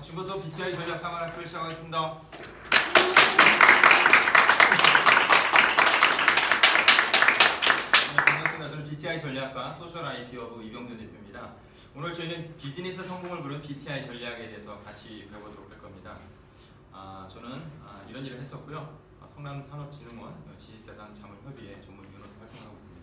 지금부터 BTI 전략 상황학교를 시작하겠습니다. 반갑습니다. 저는 BTI 전략과 소셜 IP허브 이병준 대표입니다. 오늘 저희는 비즈니스 성공을 부른 BTI 전략에 대해서 같이 배워보도록 할 겁니다. 저는 이런 일을 했었고요. 성남산업진흥원 지식자산자문협의회 전문 변호사 활동하고 있습니다.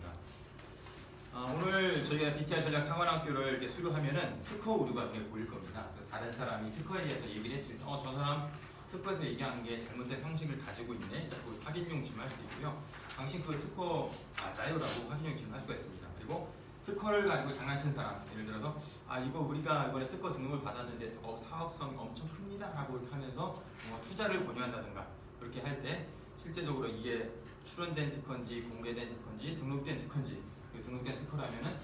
오늘 저희가 BTI 전략 상환학교를 이렇게 수료하면은 특허 오류가 눈에 보일 겁니다. 다른 사람이 특허에 대해서 얘기를 했을 때, 저 사람 특허에서 얘기한 게 잘못된 상식을 가지고 있네. 라고 확인용 질문할 수 있고요. 당신 그 특허 맞아요? 라고 확인용 질문할 수가 있습니다. 그리고 특허를 가지고 장난친 사람, 예를 들어서 이거 우리가 이번에 특허 등록을 받았는데 사업성이 엄청 큽니다. 라고 이렇게 하면서 투자를 권유한다든가 그렇게 할 때 실제적으로 이게 출원된 특허인지 공개된 특허인지 등록된 특허인지 등록된 특허라면은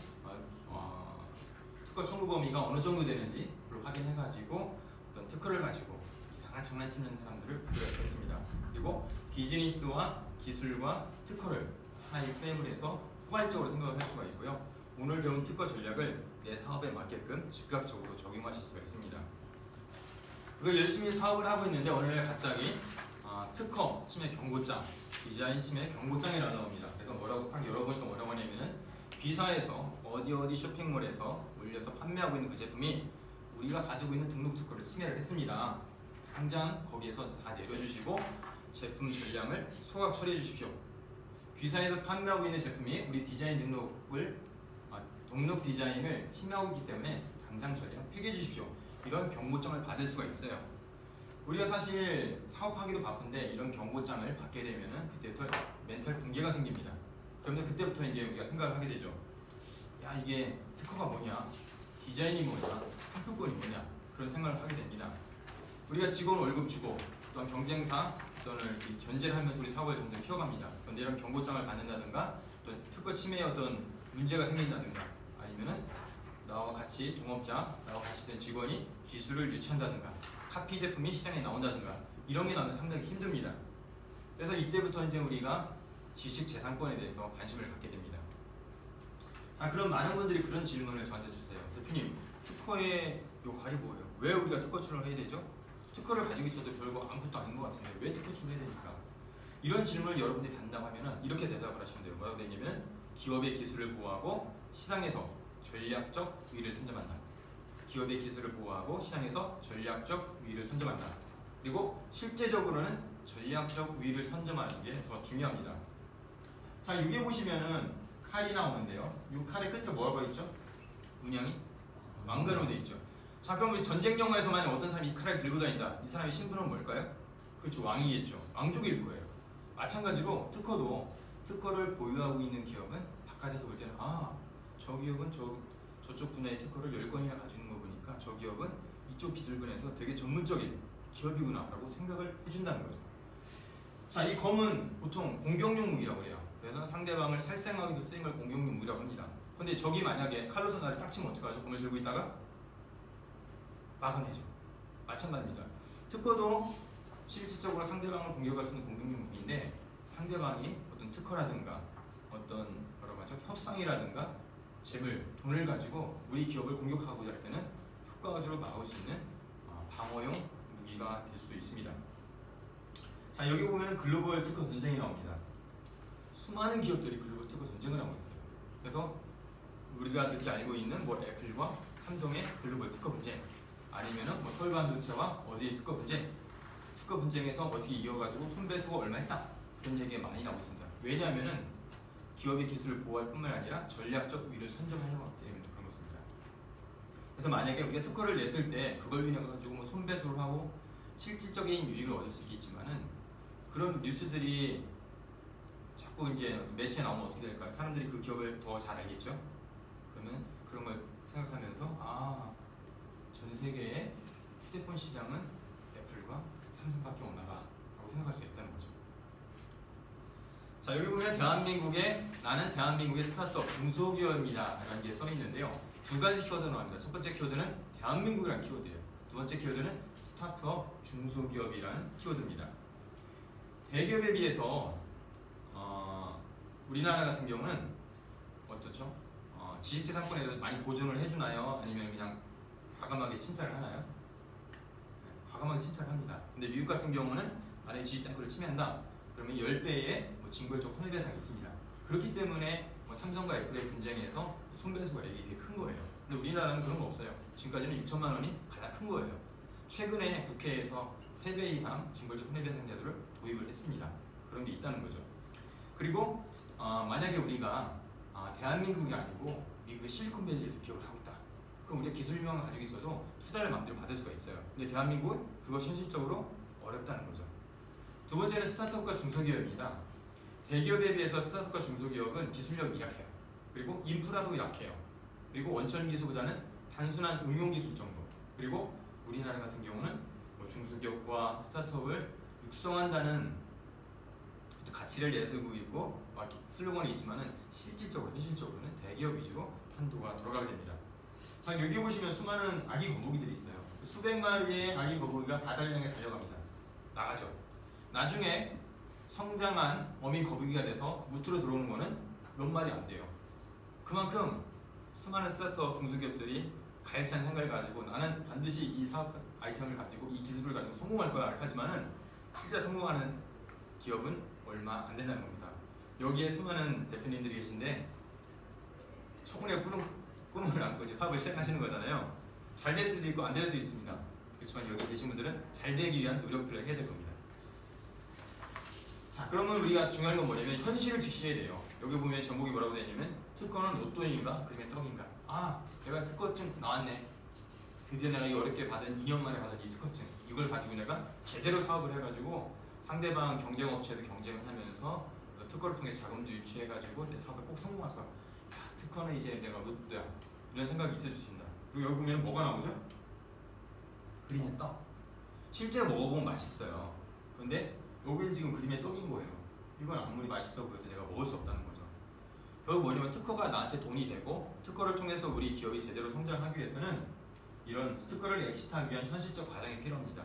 특허 청구 범위가 어느 정도 되는지 그걸 확인해가지고 어떤 특허를 가지고 이상한 장난치는 사람들을 구별할 수 있습니다. 그리고 비즈니스와 기술과 특허를 하나의 프레임을 해서 포괄적으로 생각을 할 수가 있고요. 오늘 배운 특허 전략을 내 사업에 맞게끔 즉각적으로 적용하실 수가 있습니다. 우리가 열심히 사업을 하고 있는데 오늘 갑자기 특허 침해 경고장, 디자인 침해 경고장이라고 나옵니다. 그래서 딱 열어보니까 뭐라고 하냐면은 B사에서 어디 쇼핑몰에서 올려서 판매하고 있는 그 제품이 우리가 가지고 있는 등록 특허를 침해를 했습니다. 당장 거기에서 다 내려주시고 제품 전량을 소각 처리해 주십시오. B사에서 판매하고 있는 제품이 우리 디자인 등록 디자인을 침해하고 있기 때문에 당장 전량 폐기해 주십시오. 이런 경고장을 받을 수가 있어요. 우리가 사실 사업하기도 바쁜데 이런 경고장을 받게 되면은 그때부터 멘탈 붕괴가 생깁니다. 그러면 그때부터 이제 우리가 생각을 하게 되죠. 야, 이게 특허가 뭐냐, 디자인이 뭐냐, 상표권이 뭐냐, 그런 생각을 하게 됩니다. 우리가 직원 월급 주고 또한 경쟁사 또는 견제를 하면서 우리 사업을 점점 키워갑니다. 그런데 이런 경고장을 받는다든가 또 특허 침해에 어떤 문제가 생긴다든가 아니면은 나와 같이 동업자, 나와 같이 된 직원이 기술을 유치한다든가 카피 제품이 시장에 나온다든가 이런 게 나오면 상당히 힘듭니다. 그래서 이때부터 이제 우리가 지식재산권에 대해서 관심을 갖게 됩니다. 그럼 많은 분들이 그런 질문을 저한테 주세요. 대표님, 특허의 역할이 뭐예요? 왜 우리가 특허 출원을 해야 되죠? 특허를 가지고 있어도 별거 아무것도 아닌 것 같은데 왜 특허 출원을 해야 됩니까? 이런 질문을 여러분들이 받는다고 하면 이렇게 대답을 하시면 돼요. 뭐라고 되냐면 기업의 기술을 보호하고 시장에서 전략적 우위를 선점한다. 기업의 기술을 보호하고 시장에서 전략적 우위를 선점한다. 그리고 실제적으로는 전략적 우위를 선점하는 게 더 중요합니다. 자, 여기 보시면은 칼이 나오는데요. 이 칼의 끝에 뭐가 있죠? 문양이 왕관으로 되어 있죠. 자, 그럼 우리 전쟁 영화에서만 어떤 사람이 이 칼을 들고 다닌다. 이 사람의 신분은 뭘까요? 그렇죠, 왕이겠죠. 왕족일 거예요. 마찬가지로 특허도 특허를 보유하고 있는 기업은 바깥에서 볼 때는 저 기업은 저쪽 분야의 특허를 10건이나 가지고 있는 거 보니까 저 기업은 이쪽 기술군에서 되게 전문적인 기업이구나 라고 생각을 해준다는 거죠. 자, 이 검은 보통 공격용 무기라고 해요. 그래서 상대방을 살생하기 위해서 쓰는 걸 공격용 무기라고 합니다. 근데 적이 만약에 칼로서 나를 딱 치면 어떡하죠? 검을 들고 있다가 막아내죠. 마찬가지입니다. 특허도 실질적으로 상대방을 공격할 수 있는 공격용 무기인데 상대방이 어떤 특허라든가 어떤 뭐라고 하죠? 협상이라든가 재물, 돈을 가지고 우리 기업을 공격하고자 할 때는 효과적으로 막을 수 있는 방어용 무기가 될 수 있습니다. 자, 여기 보면 글로벌 특허 전쟁이 나옵니다. 수많은 기업들이 글로벌 특허 전쟁을 하고 있어요. 그래서 우리가 늦게 알고 있는 애플과 삼성의 글로벌 특허 분쟁, 아니면은 서울반도체와 어디의 특허 분쟁, 특허 분쟁에서 어떻게 이어가지고 손배소가 얼마 했다, 그런 얘기가 많이 나오고 있습니다. 왜냐하면은 기업의 기술을 보호할 뿐만 아니라 전략적 우위를 선점하려고 하기 때문에 그런 것입니다. 그래서 만약에 우리가 특허를 냈을 때 그걸 인해가지고 손배소를 하고 실질적인 유익을 얻을 수 있겠지만은 그런 뉴스들이 자꾸 이제 매체에 나오면 어떻게 될까요? 사람들이 그 기업을 더 잘 알겠죠? 그러면 그런 걸 생각하면서 전 세계의 휴대폰 시장은 애플과 삼성밖에 없나 봐 라고 생각할 수 있다는 거죠. 자, 여기 보면 나는 대한민국의 스타트업 중소기업입니다 라는 게 써있는데요. 두 가지 키워드가 나옵니다. 첫 번째 키워드는 대한민국이라는 키워드예요. 두 번째 키워드는 스타트업 중소기업이라는 키워드입니다. 대기업에 비해서 우리나라 같은 경우는 어떻죠? 지식재산권에 대해서 많이 보존을 해주나요? 아니면 그냥 과감하게 침탈을 하나요? 과감하게 칭찬합니다. 근데 미국 같은 경우는 만약에 지지탱크를 침해한다 그러면 10배의 징벌적 손해배상이 있습니다. 그렇기 때문에 삼성과 애플의 분쟁에서 손배소액이 되게 큰 거예요. 근데 우리나라는 그런 거 없어요. 지금까지는 6천만 원이 가장 큰 거예요. 최근에 국회에서 3배 이상 징벌적 손해배상 제도를 도입을 했습니다. 그런 게 있다는 거죠. 그리고 만약에 우리가 대한민국이 아니고 미국의 실리콘밸리에서 기업을 하고 있다. 그럼 우리가 기술 유망을 가지고 있어도 투자를 마음대로 받을 수가 있어요. 근데 대한민국은 그것이 현실적으로 어렵다는 거죠. 두 번째는 스타트업과 중소기업입니다. 대기업에 비해서 스타트업과 중소기업은 기술력이 약해요. 그리고 인프라도 약해요. 그리고 원천 기술보다는 단순한 응용 기술 정도. 그리고 우리나라 같은 경우는 중소기업과 스타트업을 육성한다는 가치를 내세우고 있고 슬로건이 있지만은 실질적으로 현실적으로는 대기업 위주로 판도가 돌아가게 됩니다. 자, 여기 보시면 수많은 아기 거북이들이 있어요. 수백 마리의 아기 거북이가 바다를 향해 달려갑니다. 나가죠. 나중에 성장한 어미 거북이가 돼서 무트로 들어오는 거는 몇 마리 안 돼요. 그만큼 수많은 스타트업 중소기업들이 가열찬 생각을 가지고 나는 반드시 이 사업 아이템을 가지고 이 기술을 가지고 성공할 거야 하지만은 실제 성공하는 기업은 얼마 안 된다는 겁니다. 여기에 수많은 대표님들이 계신데 청운의 꿈을 안고 이제 사업을 시작하시는 거잖아요. 잘 될 수도 있고 안 될 수도 있습니다. 그렇지만 여기 계신 분들은 잘 되기 위한 노력들을 해야 될 겁니다. 자, 그러면 우리가 중요한 건 뭐냐면 현실을 직시해야 돼요. 여기 보면 제목이 뭐라고 되냐면 특허는 로또인가 그러면 떡인가. 아, 내가 특허증 나왔네. 드디어 내가 이 어렵게 받은 2년 만에 받은 이 특허증 이걸 가지고 내가 제대로 사업을 해가지고 상대방 경쟁업체도 경쟁을 하면서 특허를 통해 자금도 유치해가지고 내 사업에 꼭 성공할 거야. 야, 특허는 이제 내가 로또야. 이런 생각이 있을 수 있습니다. 그리고 여기 보면 뭐가 나오죠? 그림의 떡. 실제로 먹어보면 맛있어요. 근데 여기는 지금 그림의 떡인 거예요. 이건 아무리 맛있어 보여도 내가 먹을 수 없다는 거죠. 결국 뭐냐면 특허가 나한테 돈이 되고 특허를 통해서 우리 기업이 제대로 성장하기 위해서는 이런 특허를 엑시트하기 위한 현실적 과정이 필요합니다.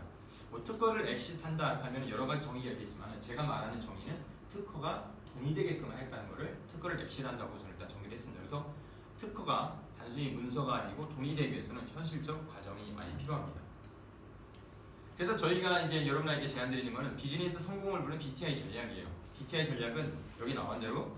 뭐 특허를 엑시트한다 하면 여러 가지 정의가 있겠지만 제가 말하는 정의는 특허가 돈이 되게끔 하겠다는 것을 특허를 엑시트한다고 저는 일단 정리를 했습니다. 그래서 특허가 단순히 문서가 아니고 돈이 되기 위해서는 현실적 과정이 많이 필요합니다. 그래서 저희가 이제 여러분에게 제안드리는 것은 비즈니스 성공을 부르는 BTI 전략이에요. BTI 전략은 여기 나온 대로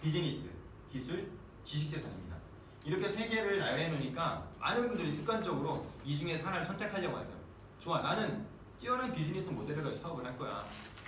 비즈니스, 기술, 지식재산입니다. 이렇게 세 개를 나열해 놓으니까 많은 분들이 습관적으로 이 중에서 하나를 선택하려고 하세요. 좋아, 나는 뛰어난 비즈니스 모델을 가지고 사업을 할 거야.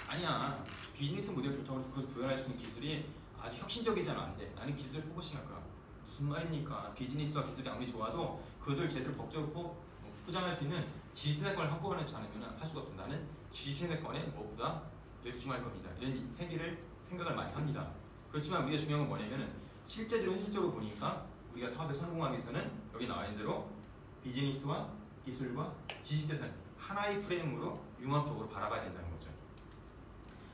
아니야, 비즈니스 모델 좋다고 해서 그걸 구현할 수 있는 기술이 아주 혁신적이잖아. 안 돼. 나는 기술에 포커싱 할 거야. 무슨 말입니까? 비즈니스와 기술이 아무리 좋아도 그것을 제대로 법적으로 포장할 수 있는 지식재산권을 확보하지 않으면 할 수가 없어. 나는 지식재산권에 무엇보다 열중할 겁니다. 이런 세 개를 생각을 많이 합니다. 그렇지만 우리가 중요한 건 뭐냐면은 실제적으로 현실적으로 보니까 우리가 사업에 성공하기 위해서는 여기 나와 있는 대로 비즈니스와 기술과 지식재산 하나의 프레임으로 융합적으로 바라봐야 된다는 거죠.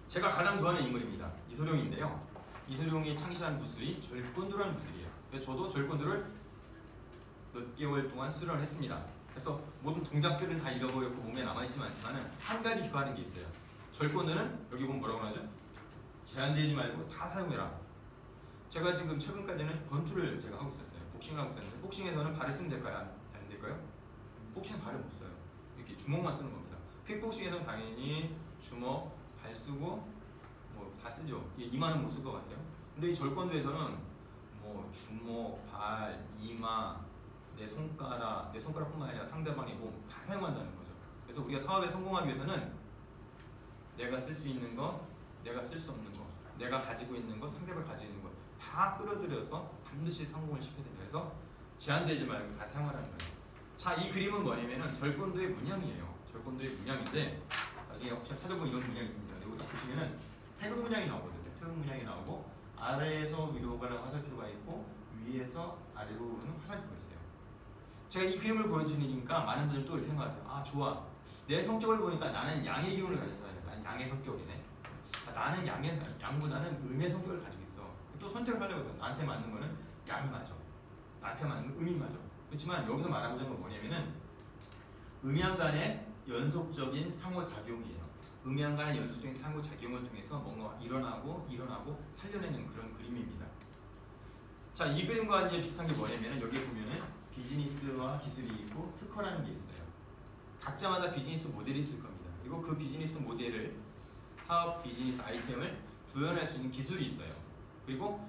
제가 가장 좋아하는 인물입니다. 이소룡인데요. 이소룡이 창시한 무술이 절권도라는 무술이에요. 그래서 저도 절권도를 몇 개월 동안 수련을 했습니다. 그래서 모든 동작들은 다 잃어버렸고 몸에 남아있지만 한 가지 기억하는 게 있어요. 절권도는 여기 보면 뭐라고 하죠? 제한되지 말고 다 사용해라. 제가 지금 최근까지는 권투를 제가 하고 있었어요. 복싱을 하고 있었는데 복싱에서는 발을 쓰면 될까요? 안 될까요? 복싱은 발을 못 써요. 이렇게 주먹만 쓰는 겁니다. 킥복싱에서는 당연히 주먹, 발 쓰고 뭐 다 쓰죠. 이마는 못 쓸 것 같아요. 근데 이 절권도에서는 뭐 주먹, 발, 이마, 내 손가락뿐만 아니라 상대방의 몸 다 사용한다는 거죠. 그래서 우리가 사업에 성공하기 위해서는 내가 쓸 수 있는 거, 내가 쓸 수 없는 거, 내가 가지고 있는 거, 상대방이 가지고 있는 거 다 끌어들여서 반드시 성공을 시켜야 된다. 그래서 제한되지 말고 다 사용하라는 거예요. 자, 이 그림은 뭐냐면은 절권도의 문양이에요. 절권도의 문양인데 나중에 혹시 찾아보면 이런 문양이 있습니다. 여기 딱 보시면은 태극 문양이 나오거든요. 태극 문양이 나오고 아래에서 위로 가는 화살표가 있고 위에서 아래로 오르는 화살표가 있어요. 제가 이 그림을 보여주니까 많은 분들이 또 이렇게 생각하세요. 아, 좋아. 내 성격을 보니까 나는 양의 기운을 가진 사람이야. 나는 양의 성격이네. 나는 양보다는 음의 성격을 가지고 있어. 또 선택을 하려고 해서 나한테 맞는 거는 양이 맞아. 나한테 맞는 건 음이 맞아. 그렇지만 여기서 말하고자 하는 건 뭐냐면은 음양 간의 연속적인 상호작용이에요. 음양 간의 연속적인 상호작용을 통해서 뭔가 일어나고 살려내는 그런 그림입니다. 자, 이 그림과 이제 비슷한 게 뭐냐면은 여기에 보면은 비즈니스와 기술이 있고 특허라는 게 있어요. 각자마다 비즈니스 모델이 있을 겁니다. 그리고 그 비즈니스 모델을 사업 비즈니스 아이템을 구현할 수 있는 기술이 있어요. 그리고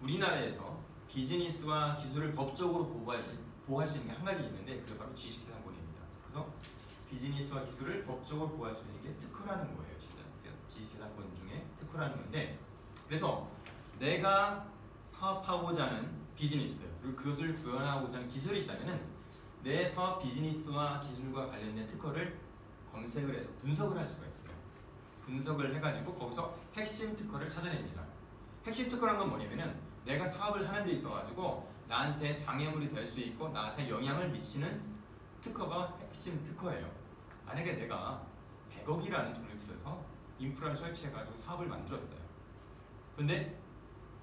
우리나라에서 비즈니스와 기술을 법적으로 보호할 수 있는 게 한 가지 있는데 그게 바로 지식재산권입니다. 그래서 비즈니스와 기술을 법적으로 보호할 수 있는 게 특허라는 거예요. 지식재산권 중에 특허라는 건데, 그래서 내가 사업하고자 하는 비즈니스 그리고 그것을 구현하고자 하는 기술이 있다면 내 사업 비즈니스와 기술과 관련된 특허를 검색을 해서 분석을 할 수가 있어요. 분석을 해가지고 거기서 핵심 특허를 찾아냅니다. 핵심 특허란 건 뭐냐면은 내가 사업을 하는 데 있어가지고 나한테 장애물이 될 수 있고 나한테 영향을 미치는 특허가 핵심 특허예요. 만약에 내가 100억이라는 돈을 들여서 인프라를 설치해가지고 사업을 만들었어요. 근데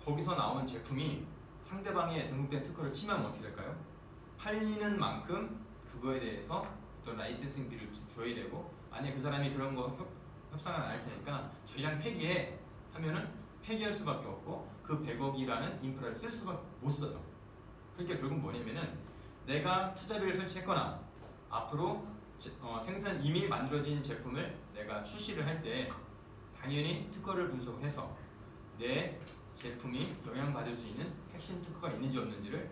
거기서 나온 제품이 상대방의 등록된 특허를 침해하면 어떻게 될까요? 팔리는 만큼 그거에 대해서 어떤 라이센싱비를 줘야 되고, 만약에 그 사람이 그런 거 협상을 안 할 테니까 전량 폐기해 하면은 폐기할 수밖에 없고 그 100억이라는 인프라를 쓸 수밖에 못 써요. 그러니까 결국 뭐냐면은 내가 투자비를 설치했거나 앞으로 생산 이미 만들어진 제품을 내가 출시를 할 때 당연히 특허를 분석을 해서 내 제품이 영향받을 수 있는 핵심 특허가 있는지 없는지를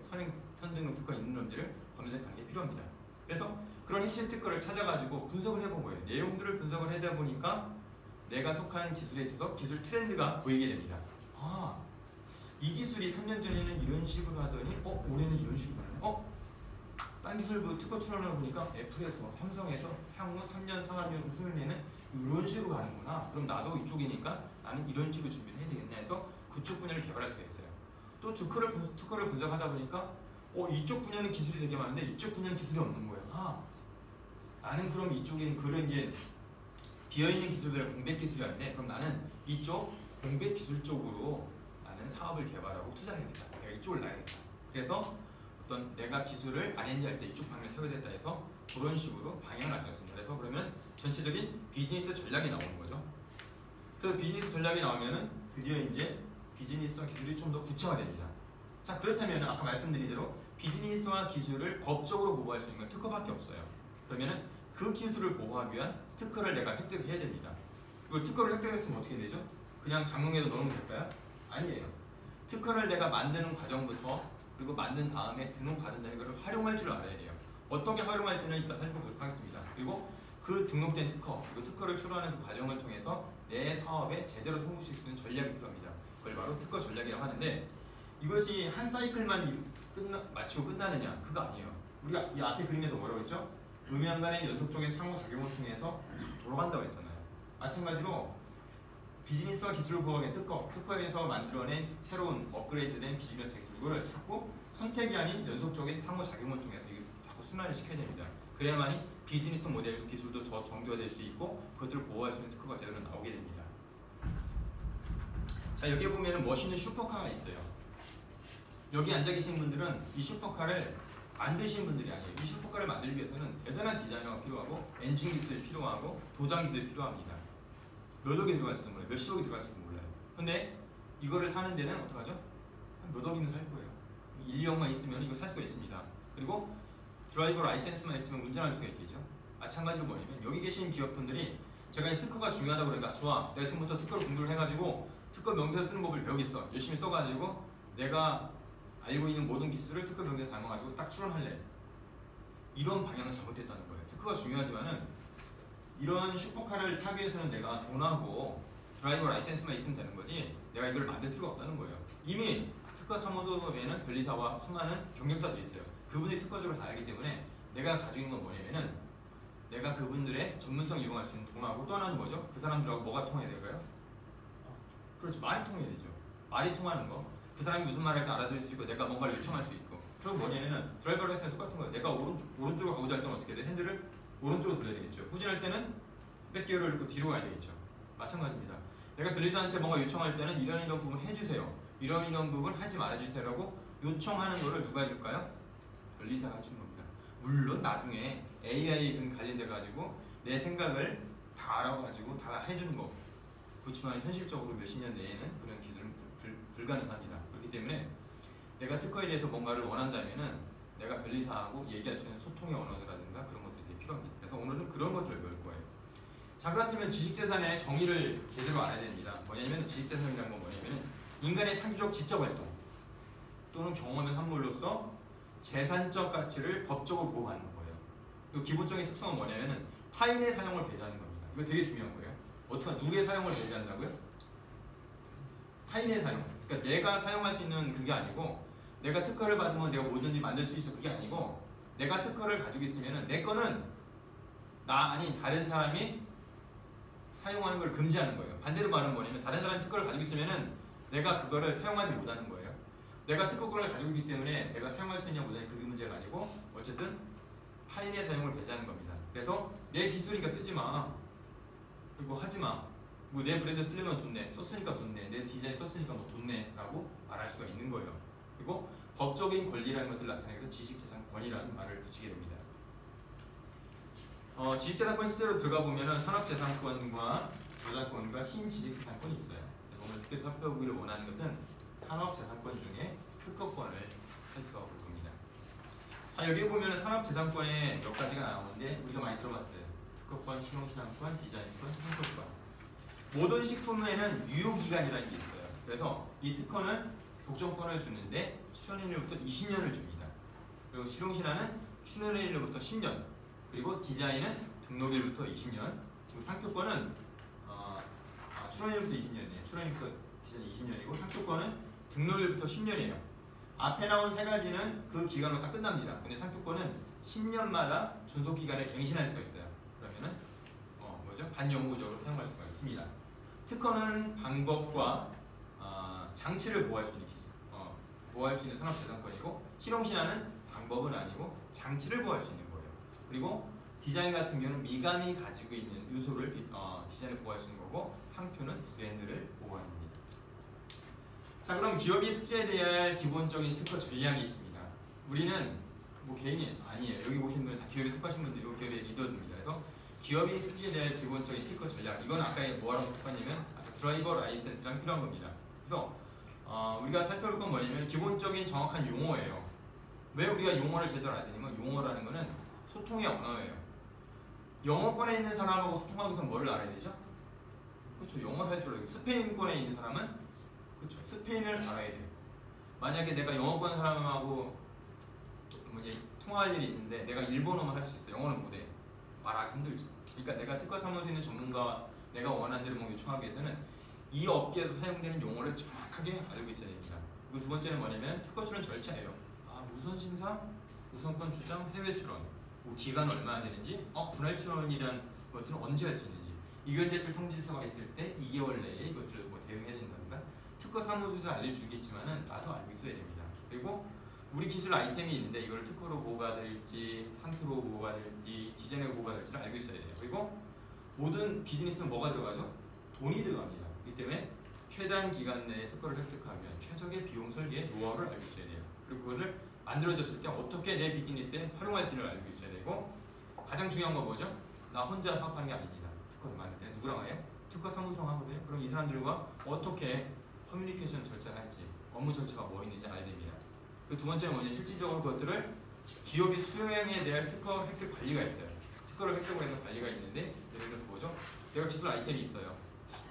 선등급 특허가 있는지를 검색하는 게 필요합니다. 그래서 그런 핵심 특허를 찾아가지고 분석을 해본 거예요. 내용들을 분석을 하다 보니까 내가 속한 기술에 있어서 기술 트렌드가 보이게 됩니다. 아, 이 기술이 3년 전에는 이런 식으로 하더니 올해는 이런 식으로 하네. 딴 기술 뭐 특허 출원을 보니까 애플에서 삼성에서 향후 3년 4년 후에는 이런 식으로 가는구나. 그럼 나도 이쪽이니까 나는 이런 식으로 준비를 해야 되겠냐 해서 그쪽 분야를 개발할 수가 있어요. 또 특허를 분석하다 보니까 이쪽 분야는 기술이 되게 많은데 이쪽 분야는 기술이 없는 거예요. 나는 그럼 이쪽에 그런 이제 비어있는 기술들을 공백 기술이라는데 그럼 나는 이쪽 공백 기술 쪽으로 나는 사업을 개발하고 투자를 해야겠다. 내가 이쪽을 나야겠다. 그래서 어떤 내가 기술을 R&D 할 때 이쪽 방향을 세워야 된다 해서 그런 식으로 방향을 알 수 있습니다. 그래서 그러면 전체적인 비즈니스 전략이 나오는 거죠. 그 비즈니스 전략이 나오면은 드디어 이제 비즈니스와 기술이 좀 더 구체화됩니다. 자, 그렇다면 아까 말씀드린 대로 비즈니스와 기술을 법적으로 보호할 수 있는 건 특허밖에 없어요. 그러면은 그 기술을 보호하기 위한 특허를 내가 획득을 해야 됩니다. 그리고 특허를 획득했으면 어떻게 되죠? 그냥 장롱에도 넣으면 될까요? 아니에요. 특허를 내가 만드는 과정부터 그리고 만든 다음에 등록받은 다음에 이걸 활용할 줄 알아야 돼요. 어떻게 활용할지는 이따 살펴보도록 하겠습니다. 그리고 그 등록된 특허, 그리고 특허를 출원하는 그 과정을 통해서 내 사업에 제대로 성공시킬 수 있는 전략이 필요합니다. 그걸 바로 특허 전략이라고 하는데 이것이 한 사이클만 마치고 끝나느냐? 그거 아니에요. 우리가 이 앞에 그림에서 뭐라고 했죠? 음양 간의 연속적인 상호작용을 통해서 돌아간다고 했잖아요. 마찬가지로 비즈니스와 기술을 보호하는 특허에서 만들어낸 새로운 업그레이드된 비즈니스 기술, 이거를 자꾸 선택이 아닌 연속적인 상호작용을 통해서 이거 자꾸 순환을 시켜야 됩니다. 그래야만이 비즈니스 모델 기술도 더 정교화될 수 있고 그것들을 보호할 수 있는 특허가 제대로 나오게 됩니다. 자, 여기 보면은 멋있는 슈퍼카가 있어요. 여기 앉아 계신 분들은 이 슈퍼카를 만드신 분들이 아니에요. 이 슈퍼카를 만들기 위해서는 대단한 디자이너가 필요하고 엔진 기술이 필요하고 도장 기술이 필요합니다. 몇 억이 들어갈지도 몰라요. 몇십억이 들어갈지도 몰라요. 근데 이거를 사는 데는 어떡하죠? 한 몇 억이면 살 거예요. 1, 2억만 있으면 이거 살 수가 있습니다. 그리고 드라이버 라이센스만 있으면 운전할 수가 있겠죠. 마찬가지로 뭐냐면 여기 계신 기업분들이 제가 이 특허가 중요하다고 그러니까 좋아, 내가 지금부터 특허를 공부를 해가지고 특허 명세서 쓰는 법을 배우겠어. 열심히 써가지고 내가 알고 있는 모든 기술을 특허 명세서 담아가지고 딱 출원할래. 이런 방향은 잘못됐다는 거예요. 특허가 중요하지만은 이런 슈퍼카를 타기 위해서는 내가 돈하고 드라이버 라이센스만 있으면 되는 거지 내가 이걸 만들 필요가 없다는 거예요. 이미 특허 사무소에는 변리사와 수많은 경력자들이 있어요. 그분이 특허적으로 다 알기 때문에 내가 가지고 있는 건 뭐냐면은 내가 그분들의 전문성 이용할 수 있는 돈하고 또 하나는 뭐죠? 그 사람들하고 뭐가 통해야 될까요? 그렇죠. 말이 통해야 되죠. 말이 통하는 거. 그 사람이 무슨 말을 할 때 알아들을 수 있고 내가 뭔가를 요청할 수 있고. 그리고 뭐냐면은 드라이버 라이센스 똑같은 거예요. 내가 오른쪽으로 가고자 할 때는 어떻게 돼? 핸들을 오른쪽으로 돌려야 되겠죠. 후진할 때는 백기어를 넣고 뒤로 가야 되겠죠. 마찬가지입니다. 내가 변리사한테 뭔가 요청할 때는 이런 부분 해주세요. 이런 부분 하지 말아주세요라고 요청하는 거를 누가 해줄까요? 변리사가 해주는 겁니다. 물론 나중에 AI 관련돼 가지고 내 생각을 다 알아가지고 다 해주는 거. 그렇지만 현실적으로 몇십 년 내에는 그런 기술은 불가능합니다. 그렇기 때문에 내가 특허에 대해서 뭔가를 원한다면은 내가 변리사하고 얘기할 수 있는 소통의 언어라든가 그런 것들이 되게 필요합니다. 그래서 오늘은 그런 것들을 배울 거예요. 자, 그렇다면 지식재산의 정의를 제대로 알아야 됩니다. 뭐냐면 지식재산이라는 건 뭐냐면 인간의 창조적 지적 활동 또는 경험의 산물로서 재산적 가치를 법적으로 보호하는 거예요. 그 기본적인 특성은 뭐냐면 타인의 사용을 배제하는 겁니다. 이거 되게 중요한 거예요. 어떻게 누구의 사용을 배제한다고요? 타인의 사용. 그러니까 내가 사용할 수 있는 그게 아니고 내가 특허를 받으면 내가 뭐든지 만들 수 있어 그게 아니고 내가 특허를 가지고 있으면 내 거는 나 아닌 다른 사람이 사용하는 걸 금지하는 거예요. 반대로 말하면 뭐냐면 다른 사람이 특허를 가지고 있으면 내가 그거를 사용하지 못하는 거예요. 내가 특허권을 가지고 있기 때문에 내가 사용할 수 있냐 못하냐 그게 문제가 아니고 어쨌든 타인의 사용을 배제하는 겁니다. 그래서 내 기술이니까 쓰지 마. 그리고 하지 마. 뭐 내 브랜드 쓰려면 돈 내. 썼으니까 돈 내. 내 디자인 썼으니까 뭐 돈 내. 라고 말할 수가 있는 거예요. 그리고 법적인 권리라는 것들을 나타내기 위해서 지식재산권이라는 말을 붙이게 됩니다. 지식재산권 실제로 들어가 보면은 산업재산권과 저작권과 신지식재산권이 있어요. 그래서 오늘 특히 살펴보기를 원하는 것은 산업재산권 중에 특허권을 살펴볼 겁니다. 자, 여기 보면은 산업재산권에 몇 가지가 나오는데 우리가 많이 들어봤어요. 특허권, 실용재산권, 디자인권, 상표권. 모든 식품에는 유효기간이라는 게 있어요. 그래서 이 특허는 독점권을 주는데 출원일로부터 20년을 줍니다. 그리고 실용신화는 출원일로부터 10년. 그리고 디자인은 등록일부터 20년. 그리고 상표권은 출원일부터 20년이에요. 출원일부터 디자인 20년이고 상표권은 등록일부터 10년이에요. 앞에 나온 세 가지는 그 기간으로 딱 끝납니다. 근데 상표권은 10년마다 존속기간을 갱신할 수가 있어요. 그러면은 반영구적으로 사용할 수가 있습니다. 특허는 방법과 장치를 보호할 수 있는 기술, 보호할 수 있는 산업재산권이고 실용신화는 방법은 아니고 장치를 보호할 수 있는 거예요. 그리고 디자인 같은 경우는 미감이 가지고 있는 요소를 디자인을 보호할 수 있는 거고 상표는 브랜드를 보호하는 겁니다. 자, 그럼 기업이 숙지해야 할 기본적인 특허 전략이 있습니다. 우리는 뭐 개인이 아니에요. 여기 오신 분은 다 기업에 속하신 분들이고 기업의 리더입니다. 그래서 기업이 숙지해야 할 기본적인 특허 전략, 이건 아까 뭐라고 똑같냐면 드라이버 라이센스랑 필요한 겁니다. 그래서 우리가 살펴볼 건 뭐냐면 기본적인 정확한 용어예요. 왜 우리가 용어를 제대로 알아야 되냐면 용어라는 거는 소통의 언어예요. 영어권에 있는 사람하고 소통하기 위해서 뭐를 알아야 되죠? 그렇죠. 영어를 할 줄 알아요. 스페인권에 있는 사람은 그렇죠. 스페인을 알아야 돼요. 만약에 내가 영어권 사람하고 통화할 일이 있는데 내가 일본어만 할 수 있어. 영어는 못해. 말하기 힘들죠. 그러니까 내가 특허사무소에 있는 전문가와 내가 원하는 대로 요청하기 위해서는 이 업계에서 사용되는 용어를 정확하게 알고 있어야 됩니다. 그리고 두 번째는 뭐냐면 특허 출원 절차예요. 우선 심사, 우선권 주장, 해외 출원, 뭐 기간 얼마나 되는지, 분할 출원이란 것들은 언제 할 수 있는지, 이걸 대출 통지서가 있을 때 2개월 내에 이것들을 대응해야 된다든가 특허사무소에서 알려주겠지만은 나도 알고 있어야 됩니다. 그리고 우리 기술 아이템이 있는데 이걸 특허로 보호가 될지, 상표로 보호가 될지, 디자인으로 보호가 될지를 알고 있어야 돼요. 그리고 모든 비즈니스는 뭐가 들어가죠? 돈이 들어갑니다. 그렇기 때문에 최단 기간 내에 특허를 획득하면 최적의 비용 설계 노하우를 알고 있어야 돼요. 그리고 그거를 만들어졌을 때 어떻게 내 비즈니스에 활용할지를 알고 있어야 되고 가장 중요한 건 뭐죠? 나 혼자 사업하는 게 아닙니다. 특허를 만들 때 누구랑 해요? 특허 사무소랑 하거든요. 그럼 이 사람들과 어떻게 커뮤니케이션 절차를 할지, 업무 절차가 뭐 있는지 알아야 됩니다. 그 두 번째는 뭐냐면 실질적으로 그것들을 기업이 수행해야 될 특허 획득 관리가 있어요. 특허를 획득을 해서 관리가 있는데 예를 들어서 뭐죠? 내가 기술 아이템이 있어요.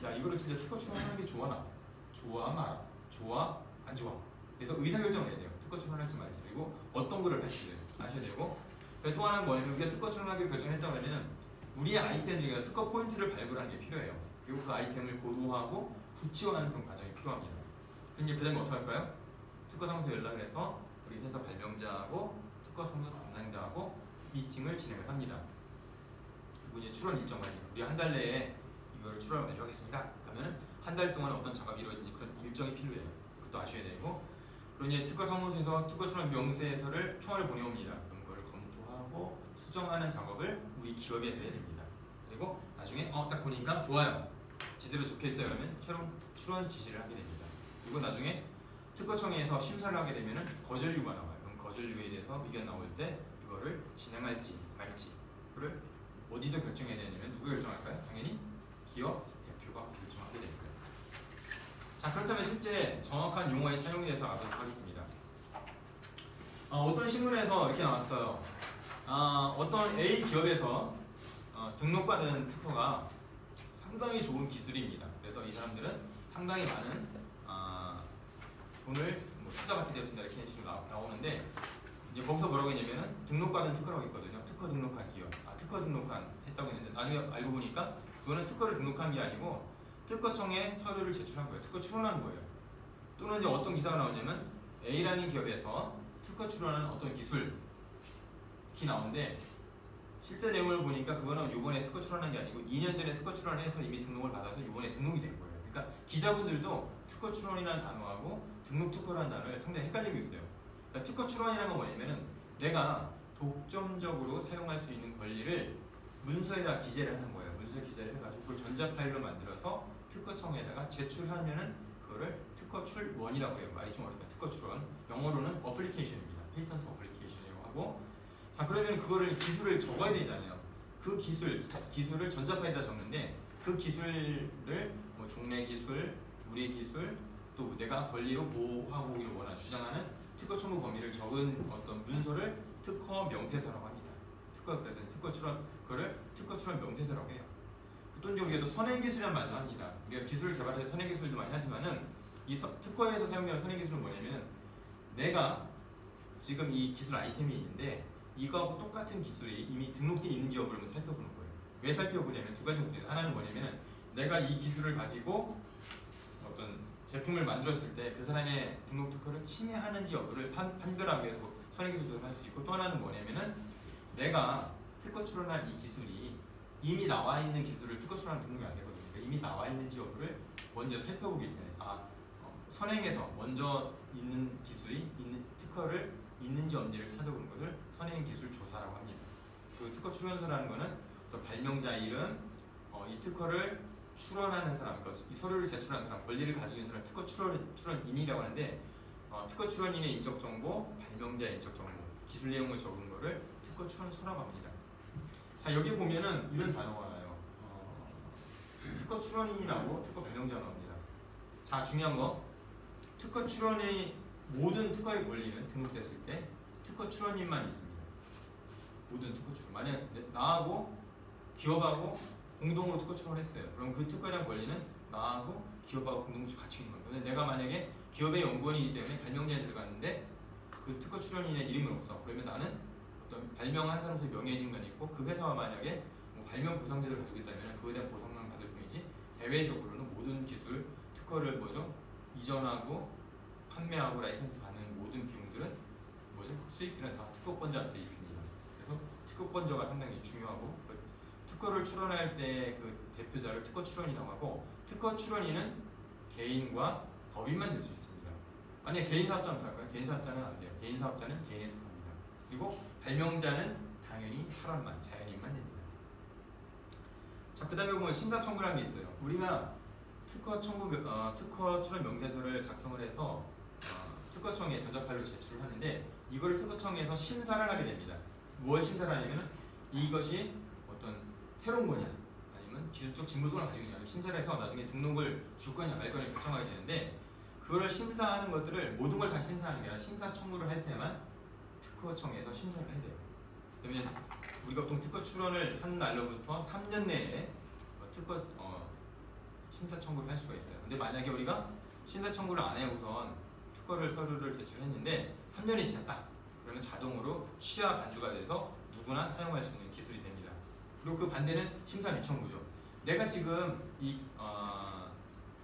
야, 이거를 진짜 특허 출원하는 게 좋아 나? 좋아 말아? 좋아? 안 좋아? 그래서 의사결정을 해야 돼요. 특허 출원할지 말지. 그리고 어떤 거를 할지 아셔야 되고 또 하나는 뭐냐면 우리가 특허 출원하기로 결정했다고 하면 우리의 아이템 중에 특허 포인트를 발굴하는 게 필요해요. 그리고 그 아이템을 고도화하고 구치화하는 그런 과정이 필요합니다. 그럼 그 다음에 어떻게 할까요? 특허사무소에 연락을 해서 우리 회사 발명자하고 특허사무소 담당자하고 미팅을 진행을 합니다. 그리고 이제 출원 일정 관리. 우리 한 달 내에 이걸 출원을 완료하겠습니다. 그러면은 한 달 동안 어떤 작업이 이루어지니 그런 일정이 필요해요. 그것도 아셔야 되고. 그리고 이제 특허사무소에서 특허 출원 명세서를 총알을 보내옵니다. 그럼 그걸 검토하고 수정하는 작업을 우리 기업에서 해야 됩니다. 그리고 나중에 딱 보니까 좋아요. 제대로 적혀 있어요. 그러면 새로운 출원 지시를 하게 됩니다. 그리고 나중에 특허청에서 심사를 하게 되면은 거절유가 나와요. 그럼 거절유에 대해서 의견 나올 때 이거를 진행할지 말지를 어디서 결정해야 되냐면 누가 결정할까요? 당연히 기업 대표가 결정하게 될 거예요. 자, 그렇다면 실제 정확한 용어의 사용에 대해서 알아보도록 하겠습니다. 어떤 신문에서 이렇게 나왔어요. 어떤 A 기업에서 등록받은 특허가 상당히 좋은 기술입니다. 그래서 이 사람들은 상당히 많은 돈을 투자받게 되었습니다. 이렇게 식으로 나오는데 이제 거기서 뭐라고 했냐면은 등록받은 특허라고 했거든요. 특허 등록한 기업, 특허 등록한 했다고 했는데 나중에 알고 보니까 그거는 특허를 등록한 게 아니고 특허청에 서류를 제출한 거예요. 특허 출원한 거예요. 또는 이제 어떤 기사가 나오냐면 A라는 기업에서 특허 출원하는 어떤 기술이 나오는데 실제 내용을 보니까 그거는 이번에 특허 출원한 게 아니고 2년 전에 특허 출원해서 이미 등록을 받아서 이번에 등록이 된 거예요. 그러니까 기자분들도 특허 출원이라는 단어하고 등록 특허라는 단어를 상당히 헷갈리고 있어요. 그러니까 특허 출원이라는 건 뭐냐면은 내가 독점적으로 사용할 수 있는 권리를 문서에다 기재를 하는 거예요. 문서에 기재를 해가지고 그걸 전자 파일로 만들어서 특허청에다가 제출하면은 그거를 특허 출원이라고 해요. 말이 좀 어렵다. 특허 출원. 영어로는 어플리케이션입니다. 페이턴트 어플리케이션이라고 하고. 자, 그러면 그거를 기술을 적어야 되잖아요. 그 기술을 전자 파일에다 적는데 그 기술을 뭐 종래 기술, 우리 기술, 또 내가 권리로 보호하고 오기를 원하는 주장하는 특허 청구 범위를 적은 어떤 문서를 특허 명세서라고 합니다. 그래서 특허 출원 그거를 특허 출원 명세서라고 해요. 또 이제 우리가 또 선행 기술이라는 말도 합니다. 우리가 기술을 개발할 때 선행 기술도 많이 하지만은 이 특허에서 사용되는 선행 기술은 뭐냐면은 내가 지금 이 기술 아이템이 있는데 이거하고 똑같은 기술이 이미 등록되어 있는지 여부를 한번 살펴보는 거예요. 왜 살펴보냐면 두 가지 목적이에요. 하나는 뭐냐면은 내가 이 기술을 가지고 어떤 제품을 만들었을 때 그 사람의 등록 특허를 침해하는지 여부를 판별하기 위해서 선행 기술을 할 수 있고, 또 하나는 뭐냐면은 내가 특허 출원할 이 기술이 이미 나와 있는 기술을 특허 출원 등록이 안 되거든요. 그러니까 이미 나와 있는지 여부를 먼저 살펴보기 때문에 선행에서 먼저 있는 기술이 있는 특허를 있는지 없는지를 찾아보는 것을 선행 기술 조사라고 합니다. 그 특허 출원서라는 것은 어떤 발명자 이름, 이 특허를 출원하는 사람, 그러니까 이 서류를 제출하는 사람, 권리를 가지고 있는 사람, 특허 출원인이라고 하는데 특허 출원인의 인적 정보, 발명자의 인적 정보, 기술 내용을 적은 것을 특허 출원서라고 합니다. 자, 여기 보면은 이런 단어가 나와요. 특허 출원인이라고 특허 발명자 나옵니다. 자, 중요한 거, 특허 출원의 모든 특허의 권리는 등록됐을 때 특허 출원인만 있습니다. 모든 특허 출원. 만약 나하고 기업하고 공동으로 특허 출원했어요. 그럼 그 특허에 대한 권리는 나하고 기업하고 공동으로 같이 있는 거예요. 근데 내가 만약에 기업의 연구원이기 때문에 발명자에 들어갔는데 그 특허 출원인의 이름은 없어. 그러면 나는 어떤 발명한 사람으로서 명예진간이 있고 그 회사와 만약에 뭐 발명 보상제도를 가지고 있다면 그거에 대한 보상만 받을 뿐이지 대외적으로는 모든 기술 특허를 이전하고 판매하고 라이선스 받는 모든 비용들은 수익들은 다 특허권자한테 있습니다. 그래서 특허권자가 상당히 중요하고 특허를 출원할 때 그 대표자를 특허 출원이라고 하고, 특허 출원인은 개인과 법인만 될 수 있습니다. 만약에 개인 사업자는 어떨까요? 개인 사업자는 안 돼요. 개인 사업자는 개인에 속합니다. 그리고 발명자는 당연히 사람만, 자연인만 됩니다. 자, 그 다음에 보면 심사 청구라는 게 있어요. 우리가 특허 출원 명세서를 작성을 해서 특허청에 전자파일로 제출을 하는데 이거를 특허청에서 심사를 하게 됩니다. 뭘 심사를 하냐면 이것이 어떤 새로운 거냐 아니면 기술적 진보성을 가지고 있냐를 심사를 해서 나중에 등록을 줄 거냐 말 거냐 결정하게 되는데, 그거를 심사하는 것들을 모든 걸 다 심사하는 게 아니라 심사 청구를 할 때만 특허청에서 심사를 해야 돼요. 그러면 우리가 보통 특허 출원을 한 날로부터 3년 내에 특허 심사 청구를 할 수가 있어요. 근데 만약에 우리가 심사 청구를 안 해 우선 특허를 서류를 제출했는데 3년이 지났다. 그러면 자동으로 취하 간주가 돼서 누구나 사용할 수 있는 기술이 됩니다. 그리고 그 반대는 심사 미청구죠. 내가 지금 이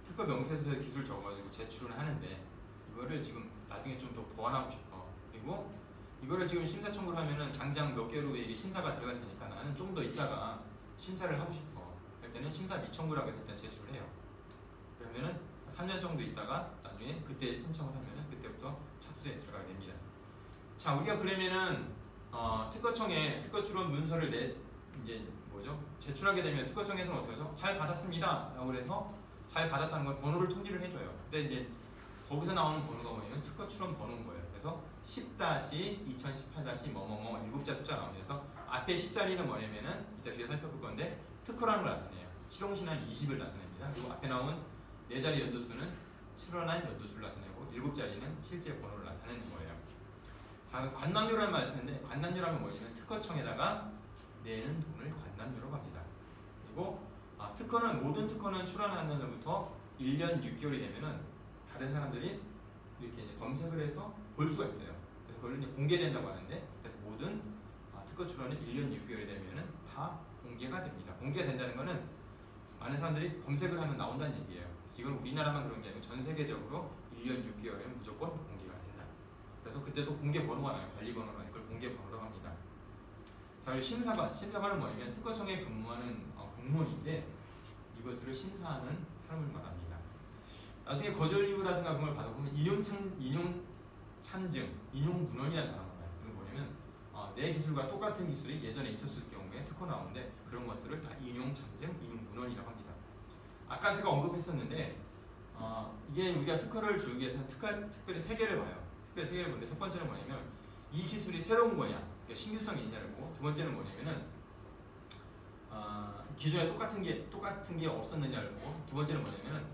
특허 명세서에 기술 적어가지고 제출을 하는데 이거를 지금 나중에 좀 더 보완하고 싶어. 그리고 이거를 지금 심사 청구를 하면은 당장 몇 개월 후에 이게 심사가 들어갈 테니까 나는 좀 더 있다가 심사를 하고 싶어. 할 때는 심사 미청구라고 해서 일단 제출을 해요. 그러면은 3년 정도 있다가 나중에 그때 신청을 하면은 그때부터 착수에 들어가게 됩니다. 자, 우리가 그러면은 특허청에 특허 출원 문서를 제출하게 되면 특허청에서는 어떻게 하죠? 잘 받았습니다 라고 해서 잘 받았다는 걸 번호를 통지를 해줘요. 근데 이제 거기서 나오는 번호가 뭐냐면 특허 출원 번호인 거예요. 그래서 10-2018- 뭐뭐뭐 7자 숫자 나옵니다. 그래서 앞에 10자리는 뭐냐면은 이따 뒤에 살펴볼 건데 특허라는 걸 나타내요. 실용신한 20을 나타냅니다. 그리고 앞에 나온 4자리 연도수는 출원한 연도수를 나타내고 7자리는 실제 번호를 나타내는 거예요. 자, 관람료라는 말을 쓰는데 관람료라는 뭐냐면 특허청에다가 내는 돈을 관람료라고 합니다. 그리고 모든 특허는 출원하는 날부터 1년 6개월이 되면은 다른 사람들이 이렇게 이제 검색을 해서 볼 수가 있어요. 그래서 그걸 이제 공개된다고 하는데, 그래서 모든 특허 출원은 1년 6개월이 되면은 다 공개가 됩니다. 공개가 된다는 거는 많은 사람들이 검색을 하면 나온다는 얘기예요. 그래서 이건 우리나라만 그런 게 아니고 전 세계적으로 1년 6개월에 무조건 공개가 된다. 그래서 그때도 공개 번호가 나요. 관리 번호가 이걸 공개 번호라고 합니다. 자, 심사관은 뭐냐면 특허청에 근무하는 공무원인데 이것들을 심사하는 사람을 말합니다. 나중에 거절 이유라든가 그런 걸 받아보면 인용 참증, 인용 문헌이라는 단어가 나와요. 이건 뭐냐면 내 기술과 똑같은 기술이 예전에 있었을 경우에 특허 나오는데 그런 것들을 다 인용 참증, 인용 문헌이라고 합니다. 아까 제가 언급했었는데 이게 우리가 특허를 주기 위해서는 특별히 세 개를 봐요. 특별히 세 개를 보는데 첫 번째는 뭐냐면 이 기술이 새로운 거냐, 그러니까 신규성이 있냐를 보고, 두 번째는 뭐냐면은 기존에 똑같은 게 없었느냐를 보고, 두 번째는 뭐냐면은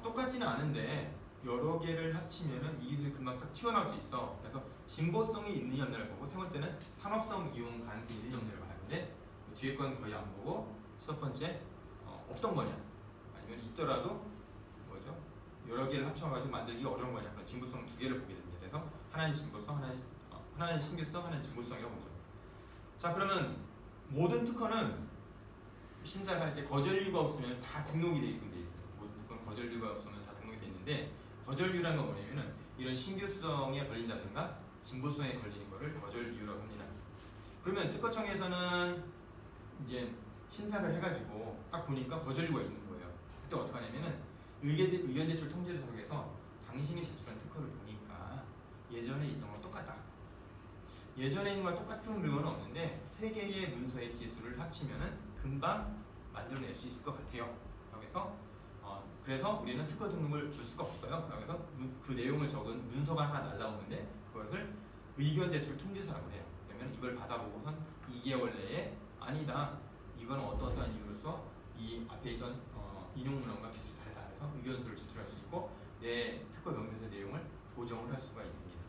똑같지는 않은데 여러 개를 합치면은 이 기술이 금방 딱 튀어나올 수 있어. 그래서 진보성이 있느냐 없느냐를 보고, 세 번째는 산업성 이용 가능성이 있느냐 없느냐를 봐야 하는데 뒤에 건 거의 안 보고, 첫 번째 없던 거냐, 아니면 있더라도 뭐죠? 여러 개를 합쳐가지고 만들기가 어려운 거냐, 그런 진보성 두 개를 보게 됩니다. 그래서 하나는 진보성, 하나는 신규성, 하나는 진보성이라고 보죠. 자, 그러면 모든 특허는 심사를 할 때 거절 이유가 없으면 다 등록이 되게끔 돼 있어요. 모든 특허는 거절 이유가 없으면 다 등록이 돼 있는데, 거절 이유라는 건 뭐냐면은 이런 신규성에 걸린다든가 진보성에 걸리는 거를 거절 이유라고 합니다. 그러면 특허청에서는 이제 심사를 해가지고 딱 보니까 거절 이유가 있는 거예요. 그때 어떻게 하냐면은 의견 제출 통지를 작성해서 당신이 제출한 특허를 보니까 예전에 있던 거랑 똑같다. 예전에 있는 거랑 똑같은 물건은 없는데 세 개의 문서의 기술을 합치면은 금방 만들어낼 수 있을 것 같아요. 그래서 우리는 특허 등록을 줄 수가 없어요. 그래서 그 내용을 적은 문서가 하나 날라오는데 그것을 의견 제출 통지서라고 해요. 그러면 이걸 받아보고선 2개월 내에 아니다, 이건 어떠한 이유로서 이 앞에 있던 인용 문헌과 기술이 다르다 해서 의견서를 제출할 수 있고, 내 특허 명세서 내용을 보정을 할 수가 있습니다.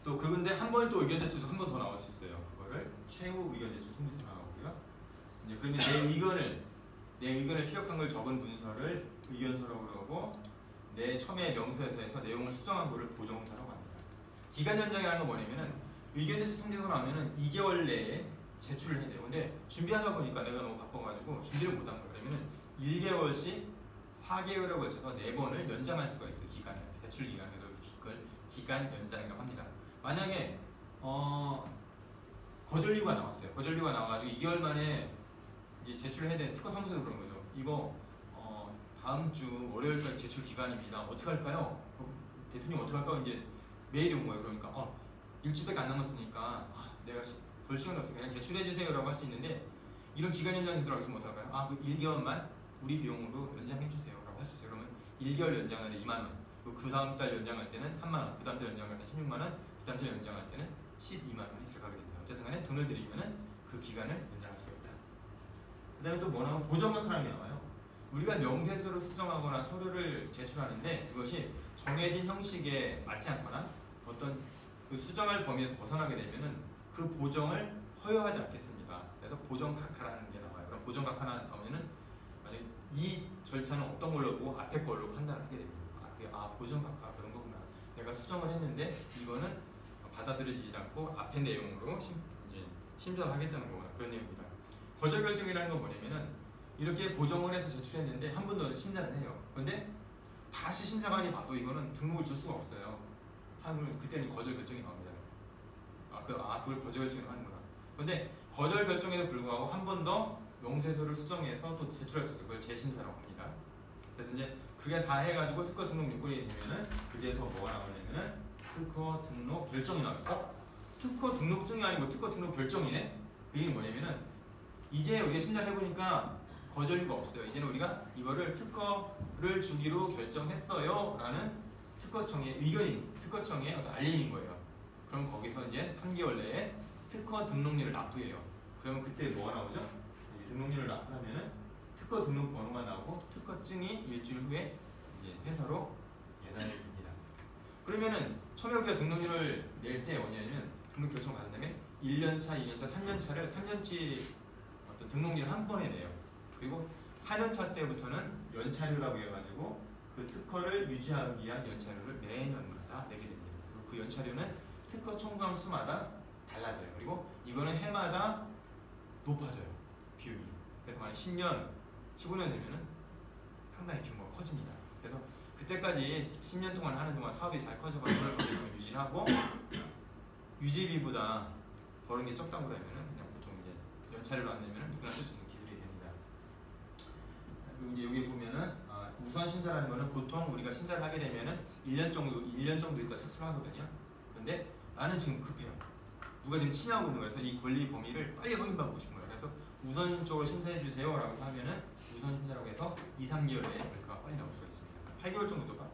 또 그런데 한 번에 또 의견 제출서 한 번 더 나올 수 있어요. 그거를 최후 의견 제출 통지서 나오고요. 이제 그러면 내 의견을 피력한 걸 적은 문서를 의견서라고 그러고, 내 첨예 명세서에서 내용을 수정한 거를 보정서라고 합니다. 기간 연장이라는 건 뭐냐면은 의견 제출 통지서가 나오면은 2개월 내에 제출을 해야 돼요. 근데 준비하다 보니까 내가 너무 바빠가지고 준비를 못한 거예요. 그러면은 1개월씩 4개월에 걸쳐서 4번을 연장할 수가 있어요. 기간을, 제출 기간을. 그래서 그걸 기간 연장이라고 합니다. 만약에 거절 이유가 나왔어요. 거절 이유가 나와가지고 2개월 만에 이제 제출을 해야 되는 특허 사무소에서 그런 거죠. 이거 다음 주 월요일까지 제출 기간입니다. 어떻게 할까요? 대표님 어떻게 할까요? 이제 메일이 온 거예요. 그러니까 일주일밖에 안 남았으니까 내가 볼 시간이 없으니까 그냥 제출해 주세요라고 할 수 있는데, 이런 기간 연장이 들어가 있으면 어떡할까요? 그 1개월만 우리 비용으로 연장해 주세요라고 할 수 있어요. 그러면 1개월 연장하는데 2만 원, 그 다음 달 연장할 때는 3만 원, 그 다음 달 연장할 때는 16만 원, 그 다음 달 연장할 때는 12만 원이 들어가게 됩니다. 어쨌든 간에 돈을 들이면은 그 기간을 연장할 수가 있다. 그 다음에 또 뭐 나오면 보정각하라는 게 나와요. 우리가 명세서를 수정하거나 서류를 제출하는데 그것이 정해진 형식에 맞지 않거나 어떤 그 수정할 범위에서 벗어나게 되면은 그 보정을 허용하지 않겠습니다. 그래서 보정각하라는 게 나와요. 그럼 보정각하 나오면은 만약에 이 절차는 어떤 걸로 보고 앞에 걸로 판단을 하게 됩니다. 보정각하 그런 거구나. 내가 수정을 했는데 이거는 받아들여지지 않고 앞에 내용으로 이제 심사를 하겠다는 거구나. 그런 내용입니다. 거절 결정이라는 건 뭐냐면은 이렇게 보정을 해서 제출했는데 한 번 더 심사를 해요. 그런데 다시 심사관이 봐도 이거는 등록을 줄 수가 없어요. 그때는 거절 결정이 나옵니다. 그걸 거절 결정을 하는구나. 그런데 거절 결정에도 불구하고 한 번 더 명세서를 수정해서 또 제출할 수 있어요. 그걸 재심사라고 합니다. 그래서 이제 그게 다 해가지고 특허 등록 요건이 되면은 그게서 뭐가 나오냐면은 특허 등록 결정이 나와요. 특허 등록증이 아니고 특허 등록 결정이네. 그 얘기는 뭐냐면은 이제 우리가 심사를 해보니까 거절이가 없어요. 이제는 우리가 이거를 특허를 주기로 결정했어요 라는 특허청의 의견인, 특허청의 어떤 알림인 거예요. 그럼 거기서 이제 3개월 내에 특허 등록료를 납부해요. 그러면 그때 뭐가 나오죠? 등록료를 납부하면은 특허 등록 번호가 나오고 특허증이 일주일 후에 이제 회사로 예단이 됩니다. 그러면은 처음에 우리가 등록일을 낼 때 뭐냐면 등록 결정 받은 다음에 1년차, 2년차, 3년차를 3년치 어떤 등록일을 한 번에 내요. 그리고 4년차 때부터는 연차료라고 해가지고 그 특허를 유지하기 위한 연차료를 매년마다 내게 됩니다. 그리고 그 연차료는 특허 청구한 수마다 달라져요. 그리고 이거는 해마다 높아져요. 비율이. 그래서 만약 10년, 15년 되면은 상당히 규모가 커집니다. 그래서 그때까지 10년 동안 하는 동안 사업이 잘 커져가지고 그걸 거기서 유지하고 유지비보다 버는 게 적다고 하면은 그냥 보통 이제 연차료를 안 내면은 누구나 쓸 수 있는 기술이 됩니다. 그리고 이제 여기 보면은 우선 심사라는 거는 보통 우리가 심사를 하게 되면은 1년 정도 있다 착수를 하거든요. 그런데 나는 지금 급해요. 누가 지금 침해하고 있는 거라서 이 권리 범위를 빨리 확인받고 싶은 거예요. 그래서 우선적으로 심사해 주세요 라고 하면은 우선 심사라고 해서 2, 3개월 내에 결과가 빨리 나올 수가 있습니다. 8개월 정도가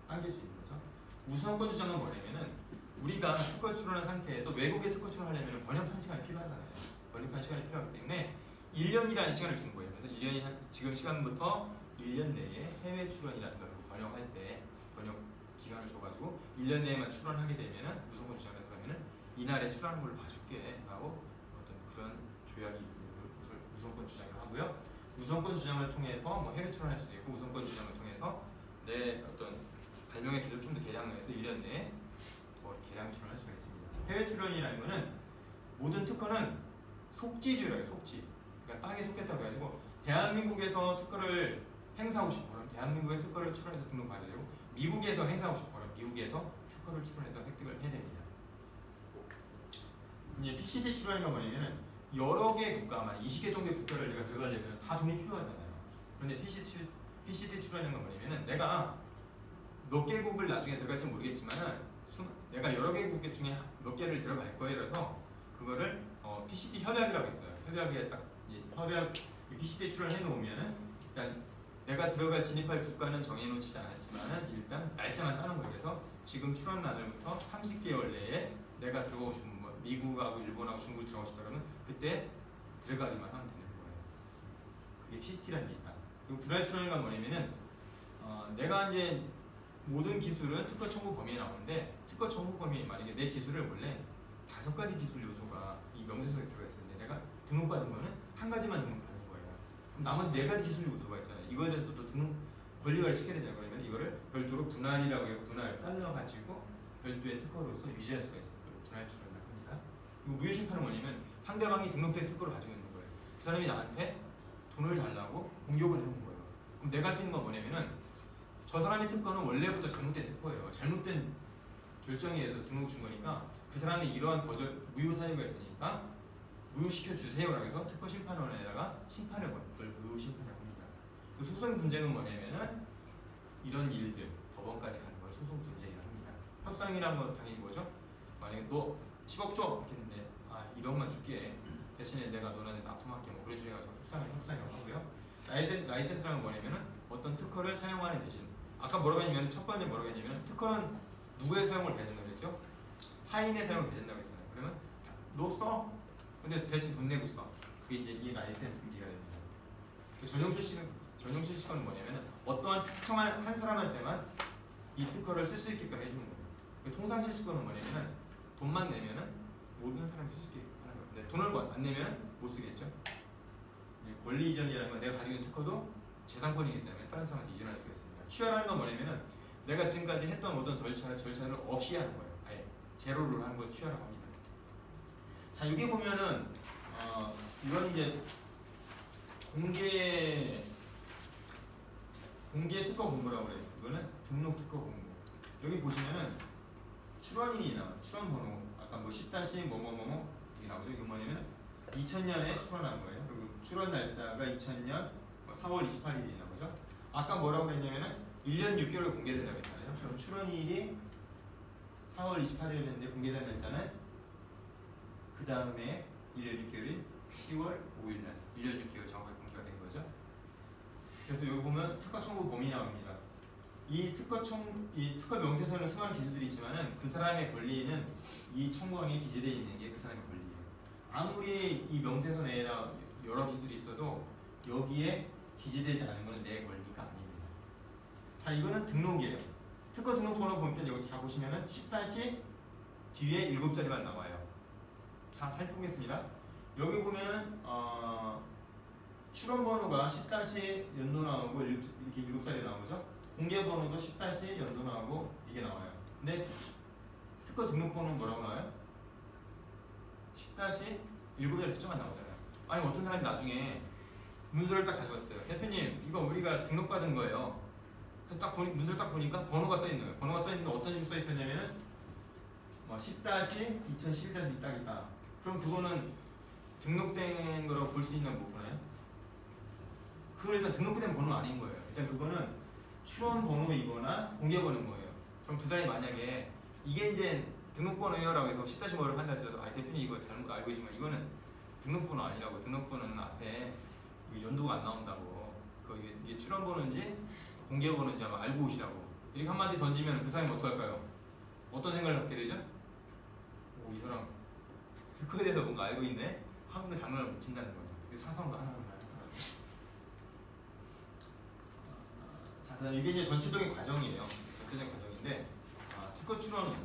당길 수 있는 거죠. 우선권 주장은 뭐냐면은 우리가 특허 출원한 상태에서 외국에 특허 출원하려면 번역한 시간이 필요하잖아요. 번역한 시간이 필요하기 때문에 1년이라는 시간을 준 거예요. 그래서 1년이 지금 시간부터 1년 내에 해외 출원이라든가 번역할 때 번역 기간을 줘가지고 1년 내에만 출원하게 되면은 우선권 주장을 해서 그러면은 이날에 출원하는 걸 봐줄게 하고 어떤 그런 조약이 있습니다. 그걸 우선권 주장이라고 하고요. 우선권 주장을 통해서 뭐 해외 출원할 수도 있고 우선권 주장을 통해서 내 어떤 발명의 기술을 좀 더 개량해서 1년 내에 개량 출원할 수가 있습니다. 해외 출원이라는 거는 모든 특허는 속지주라고 해요. 속지. 그러니까 땅에 속했다고 해가지고 대한민국에서 특허를 행사하고 싶어요. 대한민국에 특허를 출원해서 등록받아야 되고 미국에서 행사하고 싶어요. 미국에서 특허를 출원해서 획득을 해야 됩니다. 이제 PCT 출원이가 뭐냐면 여러 개 국가만 20개 정도의 국가를 내가 들어가려면 다 돈이 필요하잖아요. 그런데 PCT 출원이는 건 뭐냐면은 내가 몇 개국을 나중에 들어갈지 모르겠지만은 내가 여러 개국 중에 몇 개를 들어갈 거예요. 그래서 그거를 PCT 협약이라고 있어요. 협약에 딱 협약 PCT 출원해 놓으면은 일단 내가 들어갈 진입할 국가는 정해놓지 않았지만은 일단 날짜만 따는 거예요. 그래서 지금 출원 날부터 30개월 내에 내가 들어가고 싶은 뭐 미국하고 일본하고 중국 들어가고 싶다 그러면 그때 들어가기만 하면 되는 거예요. 그게 PCT라는 게 있다. 그리고 불알 출원이가 뭐냐면은 내가 이제 모든 기술은 특허 청구 범위에 나오는데 특허 청구 범위에 만약에 내 기술을 원래 5가지 기술 요소가 이 명세서에 들어가 있었는데 내가 등록받은 거는 한 가지만 등록받은 거예요. 그럼 나머지 4가지 기술 요소가 있잖아요. 이거에 대해서 또 등록 권리화를 시켜야 되냐 그러면 이거를 별도로 분할이라고 해요. 분할 잘라가지고 별도의 특허로서 유지할 수가 있어요. 분할 출원이라고 합니다. 그리고 무효심판은 뭐냐면 상대방이 등록된 특허를 가지고 있는 거예요. 그 사람이 나한테 돈을 달라고 공격을 해온 거예요. 그럼 내가 할 수 있는 건 뭐냐면은 저 사람의 특허는 원래부터 잘못된 특허예요. 잘못된 결정에 의해서 등록 준 거니까 그 사람이 이러한 무효 사유가 있으니까 무효시켜 주세요라고 해서 특허 심판원에다가 심판을 거예요. 그걸 무효 심판이라고 합니다. 그 소송 분쟁은 뭐냐면은 이런 일들 법원까지 가는 걸 소송 분쟁이라고 합니다. 협상이라는 건 당연히 뭐죠? 만약에 너 10억 줘 했는데 1억만 줄게 대신에 내가 너네한테 납품할게 뭐 그런 식으로 해가지고 협상이라고 하고요. 라이센스라는 건 뭐냐면은 어떤 특허를 사용하는 대신 아까 뭐라고 했냐면 첫 번째 뭐라고 했냐면 특허는 누구의 사용을 배제한다고 했죠? 타인의 사용을 배제한다고 했잖아요. 그러면 너 써? 근데 대신 돈 내고 써. 그게 이제 이 라이센스기가 됩니다. 전용 실시간은 뭐냐면 어떠한 특정한 한 사람한테만 이 특허를 쓸 수 있게끔 해주는 거예요. 통상 실시간은 뭐냐면 돈만 내면은 모든 사람이 쓸 수 있게 하는 거예요. 근데 돈을 안 내면 못 쓰겠죠. 권리 이전이라는 건 내가 가지고 있는 특허도 재산권이기 때문에 다른 사람한테 이전할 수가 있습니다. 취하라는 건 뭐냐면은 내가 지금까지 했던 모든 절차를 없이 하는 거예요. 아예 제로를 하는 걸 취하라고 합니다. 자, 여기 보면은 이건 이제 공개 특허 공고라고 그래요. 이거는 등록 특허 공고. 여기 보시면은 출원인이 나와요. 출원 번호. 아까 뭐 10-뭐뭐뭐뭐 이게 나오죠. 이거 뭐냐면 2000년에 출원한 거예요. 그리고 출원 날짜가 2000년 4월 28일이 나오죠. 아까 뭐라고 그랬냐면은 1년 6개월 공개된다고 했잖아요. 그럼 출원일이 4월 28일이었는데 공개된 날짜는 그 다음에 1년 6개월인 10월 5일날 1년 6개월 정확하게 공개가 된 거죠. 그래서 여기 보면 특허 청구 범위 나옵니다. 이 특허 명세서는 수많은 기술들이 있지만은 그 사람의 권리는 이 청구항에 기재되어 있는 게 그 사람의 권리예요. 아무리 이 명세서 내에 여러 기술이 있어도 여기에 기재되지 않은 것은 내 권리가 아닙니다. 자, 이거는 등록이에요. 특허 등록번호 보니까 여기 자 보시면은 10- 뒤에 7자리만 나와요. 자, 살펴보겠습니다. 여기 보면은 출원번호가 10- 연도 나오고 이렇게 7자리 나오죠. 공개번호도 10- 연도 나오고 이게 나와요. 근데 특허 등록번호는 뭐라고 나와요? 10- 7자리 숫자만 나오잖아요. 아니 어떤 사람이 나중에 문서를 딱 가져왔어요. 대표님 이거 우리가 등록받은 거예요. 그래서 딱 문서를 딱 보니까 번호가 써 있는 거예요. 번호가 써 있는데 어떤 식으로 써 있었냐면은 10-2011 딱 있다. 그럼 그거는 등록된 거라고 볼 수 있는 못 보나요? 그걸 일단 등록된 번호는 아닌 거예요. 일단 그거는 출원 번호이거나 공개 번호인 거예요. 그럼 그 사람이 만약에 이게 이제 등록번호예요라고 해서 10-5를 한다 하더라도 아 대표님 이거 잘못 알고 계시면 이거는 등록번호 아니라고. 등록번호는 앞에 연도가 안 나온다고. 이게 출원번호인지 공개번호인지 아마 알고 오시라고. 이렇게 한마디 던지면 그 사람이 어떡할까요? 어떤 생각을 갖게 되죠? 오, 이 사람 특허에 대해서 뭔가 알고 있네? 하면 장난을 못 친다는 거죠. 사성도 하나하나. 자, 그다음 이게 이제 전체적인 과정이에요. 전체적인 과정인데 특허 출원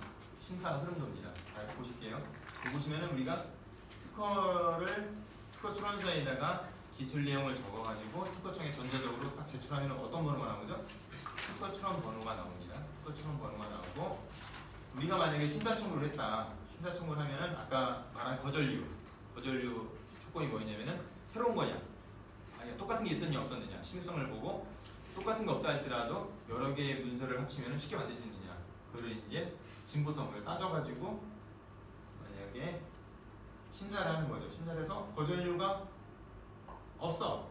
심사 흐름도입니다. 잘 보실게요. 보시면은 우리가 특허 출원서에다가 기술 내용을 적어가지고 특허청에 전자적으로 딱 제출하면 어떤 번호가 나오죠? 특허 출원 번호가 나옵니다. 특허 출원 번호가 나오고 우리가 만약에 심사 청구를 했다. 심사 청구를 하면은 아까 말한 거절류 조건이 뭐였냐면은 새로운 거냐, 아니 똑같은 게 있었냐 없었느냐, 신규성을 보고 똑같은 게 없다 할지라도 여러 개의 문서를 합치면 쉽게 만들 수 있느냐, 그걸 이제 진보성을 따져가지고 만약에 심사를 하는 거죠. 심사를 해서 거절류가 없어.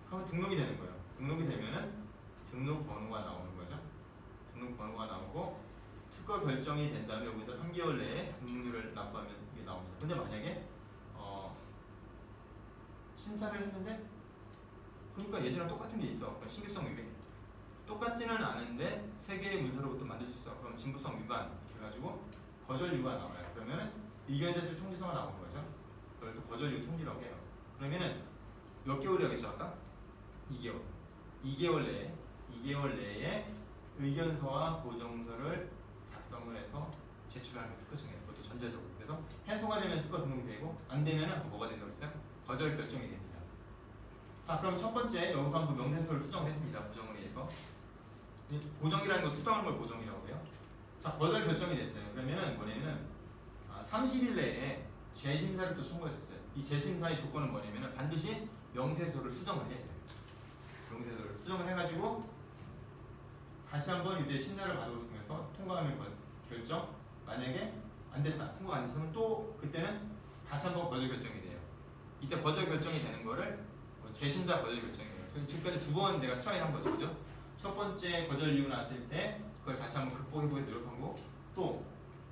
그럼 등록이 되는 거예요. 등록이 되면은 등록 번호가 나오는 거죠. 등록 번호가 나오고 특허 결정이 된 다음에 여기다 3개월 내에 등록료를 납부하면 이게 나옵니다. 근데 만약에 심사를 했는데 그러니까 예전랑 똑같은 게 있어. 그럼 신규성 위배. 똑같지는 않은데 3개의 문서로부터 만들 수 있어. 그럼 진부성 위반 해가지고 거절류가 나와요. 그러면은 이견대출 통지서가 나오는 거죠. 그걸 또 거절류 통지라고 해요. 그러면은 몇 개월이라고 했죠 아까? 2개월. 2개월 내에 의견서와 보정서를 작성을 해서 제출하는 특허청에. 그것도 전자적으로. 그래서 해소가 되면 특허 등록되고 안 되면 뭐가 된다고 했어요? 거절 결정이 됩니다. 자, 그럼 첫 번째 여기서 한번 명세서를 수정했습니다. 보정을 위해서. 보정이라는 거 수정하는 걸 보정이라고 해요. 자, 거절 결정이 됐어요. 그러면은 뭐냐면은 30일 내에 재심사를 또 청구했었어요. 이 재심사의 조건은 뭐냐면은 반드시 명세서를 수정을 해야 돼요. 명세서를 수정을 해가지고 다시 한번 이제 심사를 받아보면서 통과하면 결정. 만약에 안 됐다, 통과 안 됐으면 또 그때는 다시 한번 거절 결정이 돼요. 이때 거절 결정이 되는 거를 재심사 거절 결정이에요. 지금까지 2번 내가 트라이 한 거죠, 그죠? 첫 번째 거절 이유 났을 때 그걸 다시 한번 극복해보기 노력하고, 또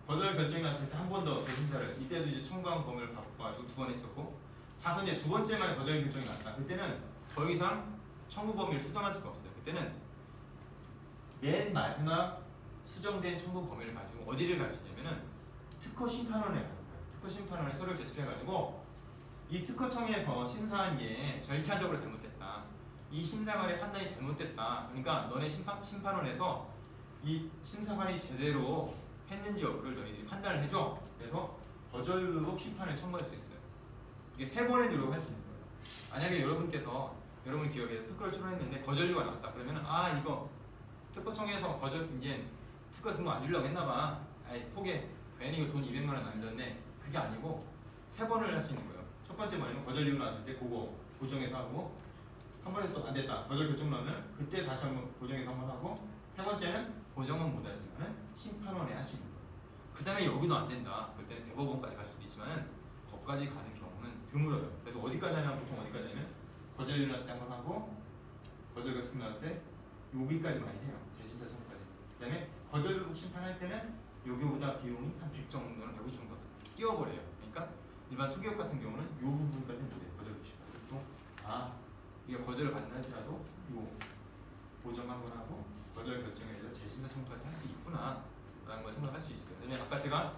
거절 결정이 났을 때 한 번 더 재심사를, 이때도 이제 청구한 범위를 바꿔가지고 2번 했었고, 자 근데 2번째만 거절 결정이 났다. 그때는 더 이상 청구 범위를 수정할 수가 없어요. 그때는 맨 마지막 수정된 청구 범위를 가지고 어디를 갈 수 있냐면은 특허 심판원에 가는 거예요. 특허 심판원에 서류를 제출해가지고 이 특허청에서 심사한 게 절차적으로 잘못됐다. 이 심사관의 판단이 잘못됐다. 그러니까 너네 심판원에서 이 심사관이 제대로 했는지 여부를 너희들이 판단을 해줘. 그래서 거절로 심판을 청구할 수 있어요. 이게 3번의 노력을 할 수 있는 거예요. 만약에 여러분께서 여러분 기업에서 특허를 출원했는데 거절료가 나왔다. 그러면은 이거 특허청에서 이제 특허 등록 안 주려고 했나봐. 포기해. 괜히 이거 돈 200만 원 남겼네. 그게 아니고 3번을 할 수 있는 거예요. 첫 번째 뭐냐면 거절료 나왔을 때 그거 보정해서 하고, 한 번에 또 안 됐다. 거절 결정 나면 그때 다시 한번 보정해서 한번 하고, 세 번째는 보정은 못하지만 심판원에 할 수 있는 거예요. 그 다음에 여기도 안 된다. 그럴 때는 대법원까지 갈 수도 있지만 거기까지 가는 경우는 드물어요. 그래서 어디까지 하냐면 보통 어디까지 하면 거절료 나왔을 때 한 번 하고, 거절 결정 나올 때 여기까지 많이 해요. 재심사 청구까지. 그 다음에 거절 심판할 때는 여기보다 비용이 한 100 정도는 150 정도 끼워버려요. 그러니까 일반 소기업 같은 경우는 이 부분까지는 못해요. 거절 심판. 또 이게 거절을 받는다더라도 요 보정 한번 하고 거절 결정에 대해서 재심사 청구까지 할 수 있구나 라는 걸 생각할 수 있어요. 왜냐면 아까 제가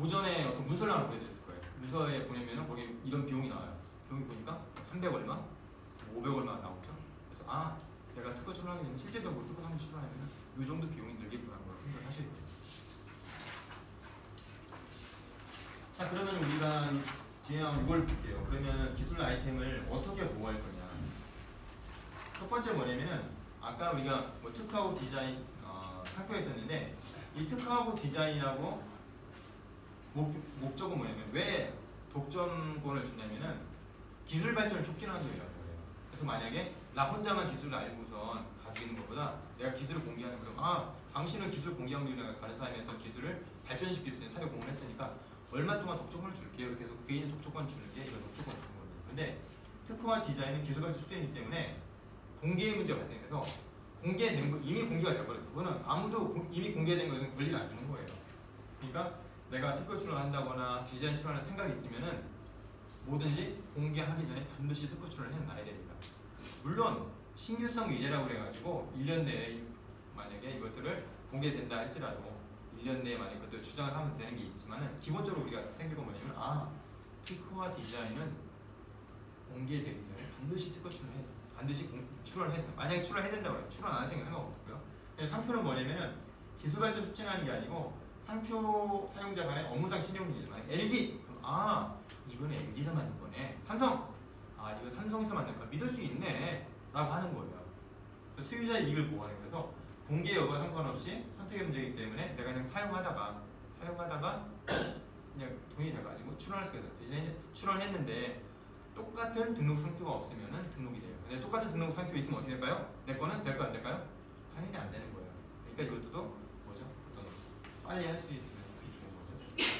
오전에 어떤 문서를 하나 보내드렸을 거예요. 문서에 보내면은 거기 이런 비용이 나와요. 비용이 보니까 300 얼마? 500 얼마 나오죠. 그래서 내가 특허 출원하게 되면 실제적으로 특허 상품 출원하면 이 정도 비용이 들겠구나라고 생각하셔야 돼요. 자, 그러면 우리가 뒤에 나온 이걸 볼게요. 그러면 기술 아이템을 어떻게 보호할 거냐. 첫 번째 뭐냐면은 아까 우리가 뭐 특허하고 디자인 상표했었는데 이 특허하고 디자인하고 목적은 뭐냐면 왜 독점권을 주냐면은 기술 발전을 촉진하기 위한 거예요. 그래서 만약에 나 혼자만 기술을 알고선 가지고 있는 것보다 내가 기술을 공개하는 거죠. 당신은 기술 공개하면 내가 다른 사람이 했던 기술을 발전시킬 수 있는 사회 공헌을 했으니까 얼마 동안 독점권을 줄게요. 이렇게 해서 그 개인이 독점권 주는 게 이걸 독점권 주는 거예요. 근데 특허와 디자인은 기술 발전 촉진이기 때문에 공개의 문제가 발생해서 공개된 거 이미 공개가 되어버렸어. 그거는 아무도 이미 공개된 거는 권리를 안 주는 거예요. 그러니까 내가 특허 출원한다거나 디자인 출원할 생각이 있으면은 뭐든지 공개하기 전에 반드시 특허 출원을 해놔야 됩니다. 물론 신규성 위제라고 그래가지고 1년 내에 만약에 이것들을 공개된다 할지라도 1년 내에 만약에 그것들 주장을 하면 되는 게 있지만은 기본적으로 우리가 생각해 보면 특허와 디자인은 공개되기 전에 반드시 특허 출원해. 반드시 출원해. 만약에 출원해야 된다고 해요. 출원 안 할 생각 상관없고요. 상표는 뭐냐면은 기술 발전 촉진하는 게 아니고 상표 사용자 간의 업무상 신용이지만 LG 이거는 LG에서 만든 거네. 삼성 이거 삼성에서 만든 거 믿을 수 있네 라고 하는 거예요. 수요자의 이익을 보호하는 거여서 공개 여부와 상관없이 선택의 문제이기 때문에 내가 그냥 사용하다가 그냥 돈이 돼가지고 출원할 수가 있어요. 대신에 출원했는데 똑같은 등록 상표가 없으면 등록이 돼요. 근데 똑같은 등록 상표 있으면 어떻게 될까요? 내 거는 될까요? 안 될까요? 당연히 안 되는 거예요. 그러니까 이것도 뭐죠? 어떤 빨리 할 수 있으면 좋기 좋은 거죠.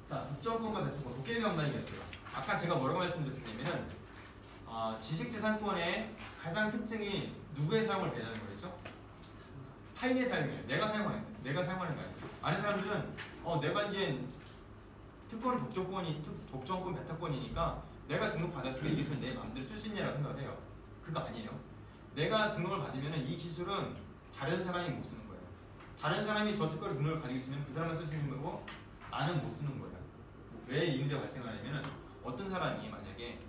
자, 독점권과 대통권 도깨비 강단이겠어요. 아까 제가 뭐라고 말씀드렸냐면은 지식재산권의 가장 특징이 누구의 사용을 배제하는 거겠죠? 타인의 사용이에요. 내가 사용하는 거 아니에요. 많은 사람들은 내가 이제 특권은 독점권 배타권이니까 내가 등록 받았으면 이 기술을 내 마음대로 쓸 수 있냐라고 생각을 해요. 그거 아니에요. 내가 등록을 받으면 이 기술은 다른 사람이 못 쓰는 거예요. 다른 사람이 저 특허를 등록을 가지고 있으면 그 사람만 쓸 수 있는 거고 나는 못 쓰는 거예요. 왜 이 문제가 발생하냐면 어떤 사람이 만약에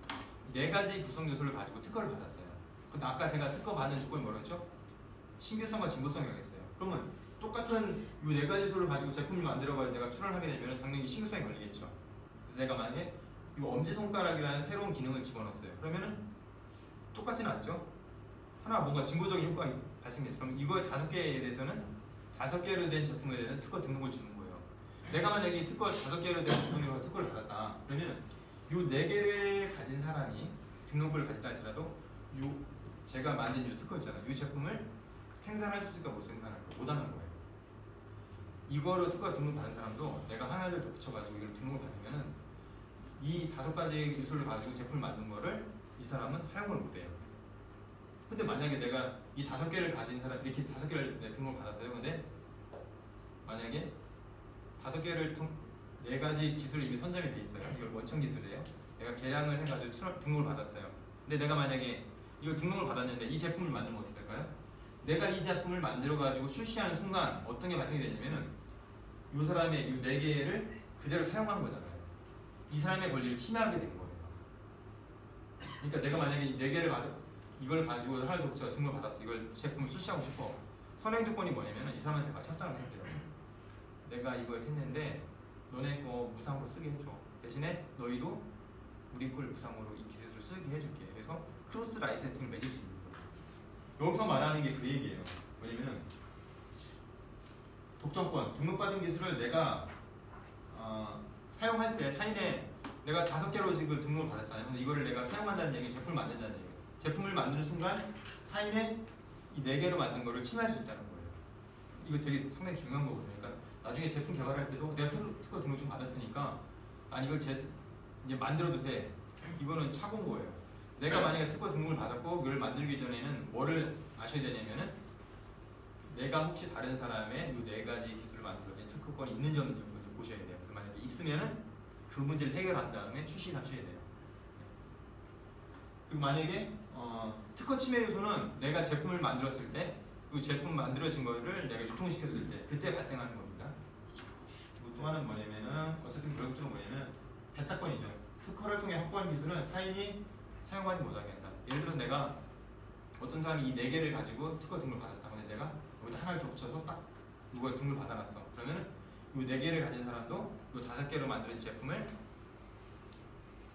4가지 구성 요소를 가지고 특허를 받았어요. 근데 아까 제가 특허 받는 조건이 뭐였죠? 신규성과 진보성이라고 했어요. 그러면 똑같은 이 4가지 요소를 가지고 제품을 만들어가지고 내가 출원을 하게 되면 당연히 신규성이 걸리겠죠. 그래서 내가 만약에 이 엄지손가락이라는 새로운 기능을 집어넣었어요. 그러면은 똑같지는 않죠? 하나 뭔가 진보적인 효과가 발생되죠. 그럼 이거의 5개에 대해서는 5개로 된 제품에 대한 특허 등록을 주는 거예요. 내가 만약에 특허 5개로 된 제품으로 특허를 받았다. 그러면 이 4개를 가진 사람이 등록을 가졌다 할지라도 제가 만든 이 특허 있잖아요. 이 제품을 생산할 수 있을까 못 생산할까 못 하는 거예요. 이거로 특허 등록 받은 사람도 내가 하나를 더 붙여가지고 이걸 등록을 받으면은 이 5가지 요소를 가지고 제품을 만든 거를 이 사람은 사용을 못해요. 근데 만약에 내가 이 5개를 가진 사람 이렇게 5개를 등록을 받았어요. 근데 만약에 5개를 4가지 기술이 이미 선정이 돼 있어요. 이걸 원천 기술이에요. 내가 개량을 해가지고 등록을 받았어요. 근데 내가 만약에 이거 등록을 받았는데 이 제품을 만들면 어떻게 될까요? 내가 이 제품을 만들어가지고 출시하는 순간 어떤 게 발생이 되냐면은 이 사람의 이 4개를 그대로 사용하는 거잖아요. 이 사람의 권리를 침해하게 된 거예요. 그러니까 내가 만약에 이 4개를 이걸 가지고 하나 독자가 등록을 받았어. 이걸 제품을 출시하고 싶어. 선행 조건이 뭐냐면은 이 사람한테 같이 협상을 해야 돼요. 내가 이걸 했는데 너네 거 무상으로 쓰게 해줘. 대신에 너희도 우리 걸 무상으로 이 기술을 쓰게 해줄게. 그래서 크로스 라이센싱을 맺을 수 있는 거예요. 여기서 말하는 게 그 얘기예요. 뭐냐면은 독점권, 등록받은 기술을 내가 사용할 때 타인의 내가 5개로 지금 등록을 받았잖아요. 근데 이거를 내가 사용한다는 얘기는 제품을 만든다는 얘기예요. 제품을 만드는 순간 타인의 이 4개로 만든 거를 침해할 수 있다는 거예요. 이거 되게 상당히 중요한 거거든요. 그러니까 나중에 제품 개발할 때도 내가 특허 등록 좀 받았으니까 난 이거 이제 만들어도 돼. 이거는 차본 거예요. 내가 만약에 특허 등록을 받았고 이걸 만들기 전에는 뭐를 아셔야 되냐면은 내가 혹시 다른 사람의 이 4가지 기술을 만들어진 특허권이 있는 점을 보셔야 돼요. 그래서 만약에 있으면은 그 문제를 해결한 다음에 출시를 하셔야 돼요. 그리고 만약에 특허 침해 요소는 내가 제품을 만들었을 때 그 제품 만들어진 거를 내가 유통시켰을 때 그때 발생하는 겁니다. 그리고 또 하나는 뭐냐면은 어쨌든 결국적으로 뭐냐면 배타권이죠. 특허를 통해 확보한 기술은 타인이 사용하지 못하게 한다. 예를 들어서 내가 어떤 사람이 이 4개를 가지고 특허 등록을 받았다. 근데 내가 여기다 하나를 더 붙여서 딱 누가 등록을 받아놨어. 그러면은 이 4개를 가진 사람도 이 5개로 만든 제품을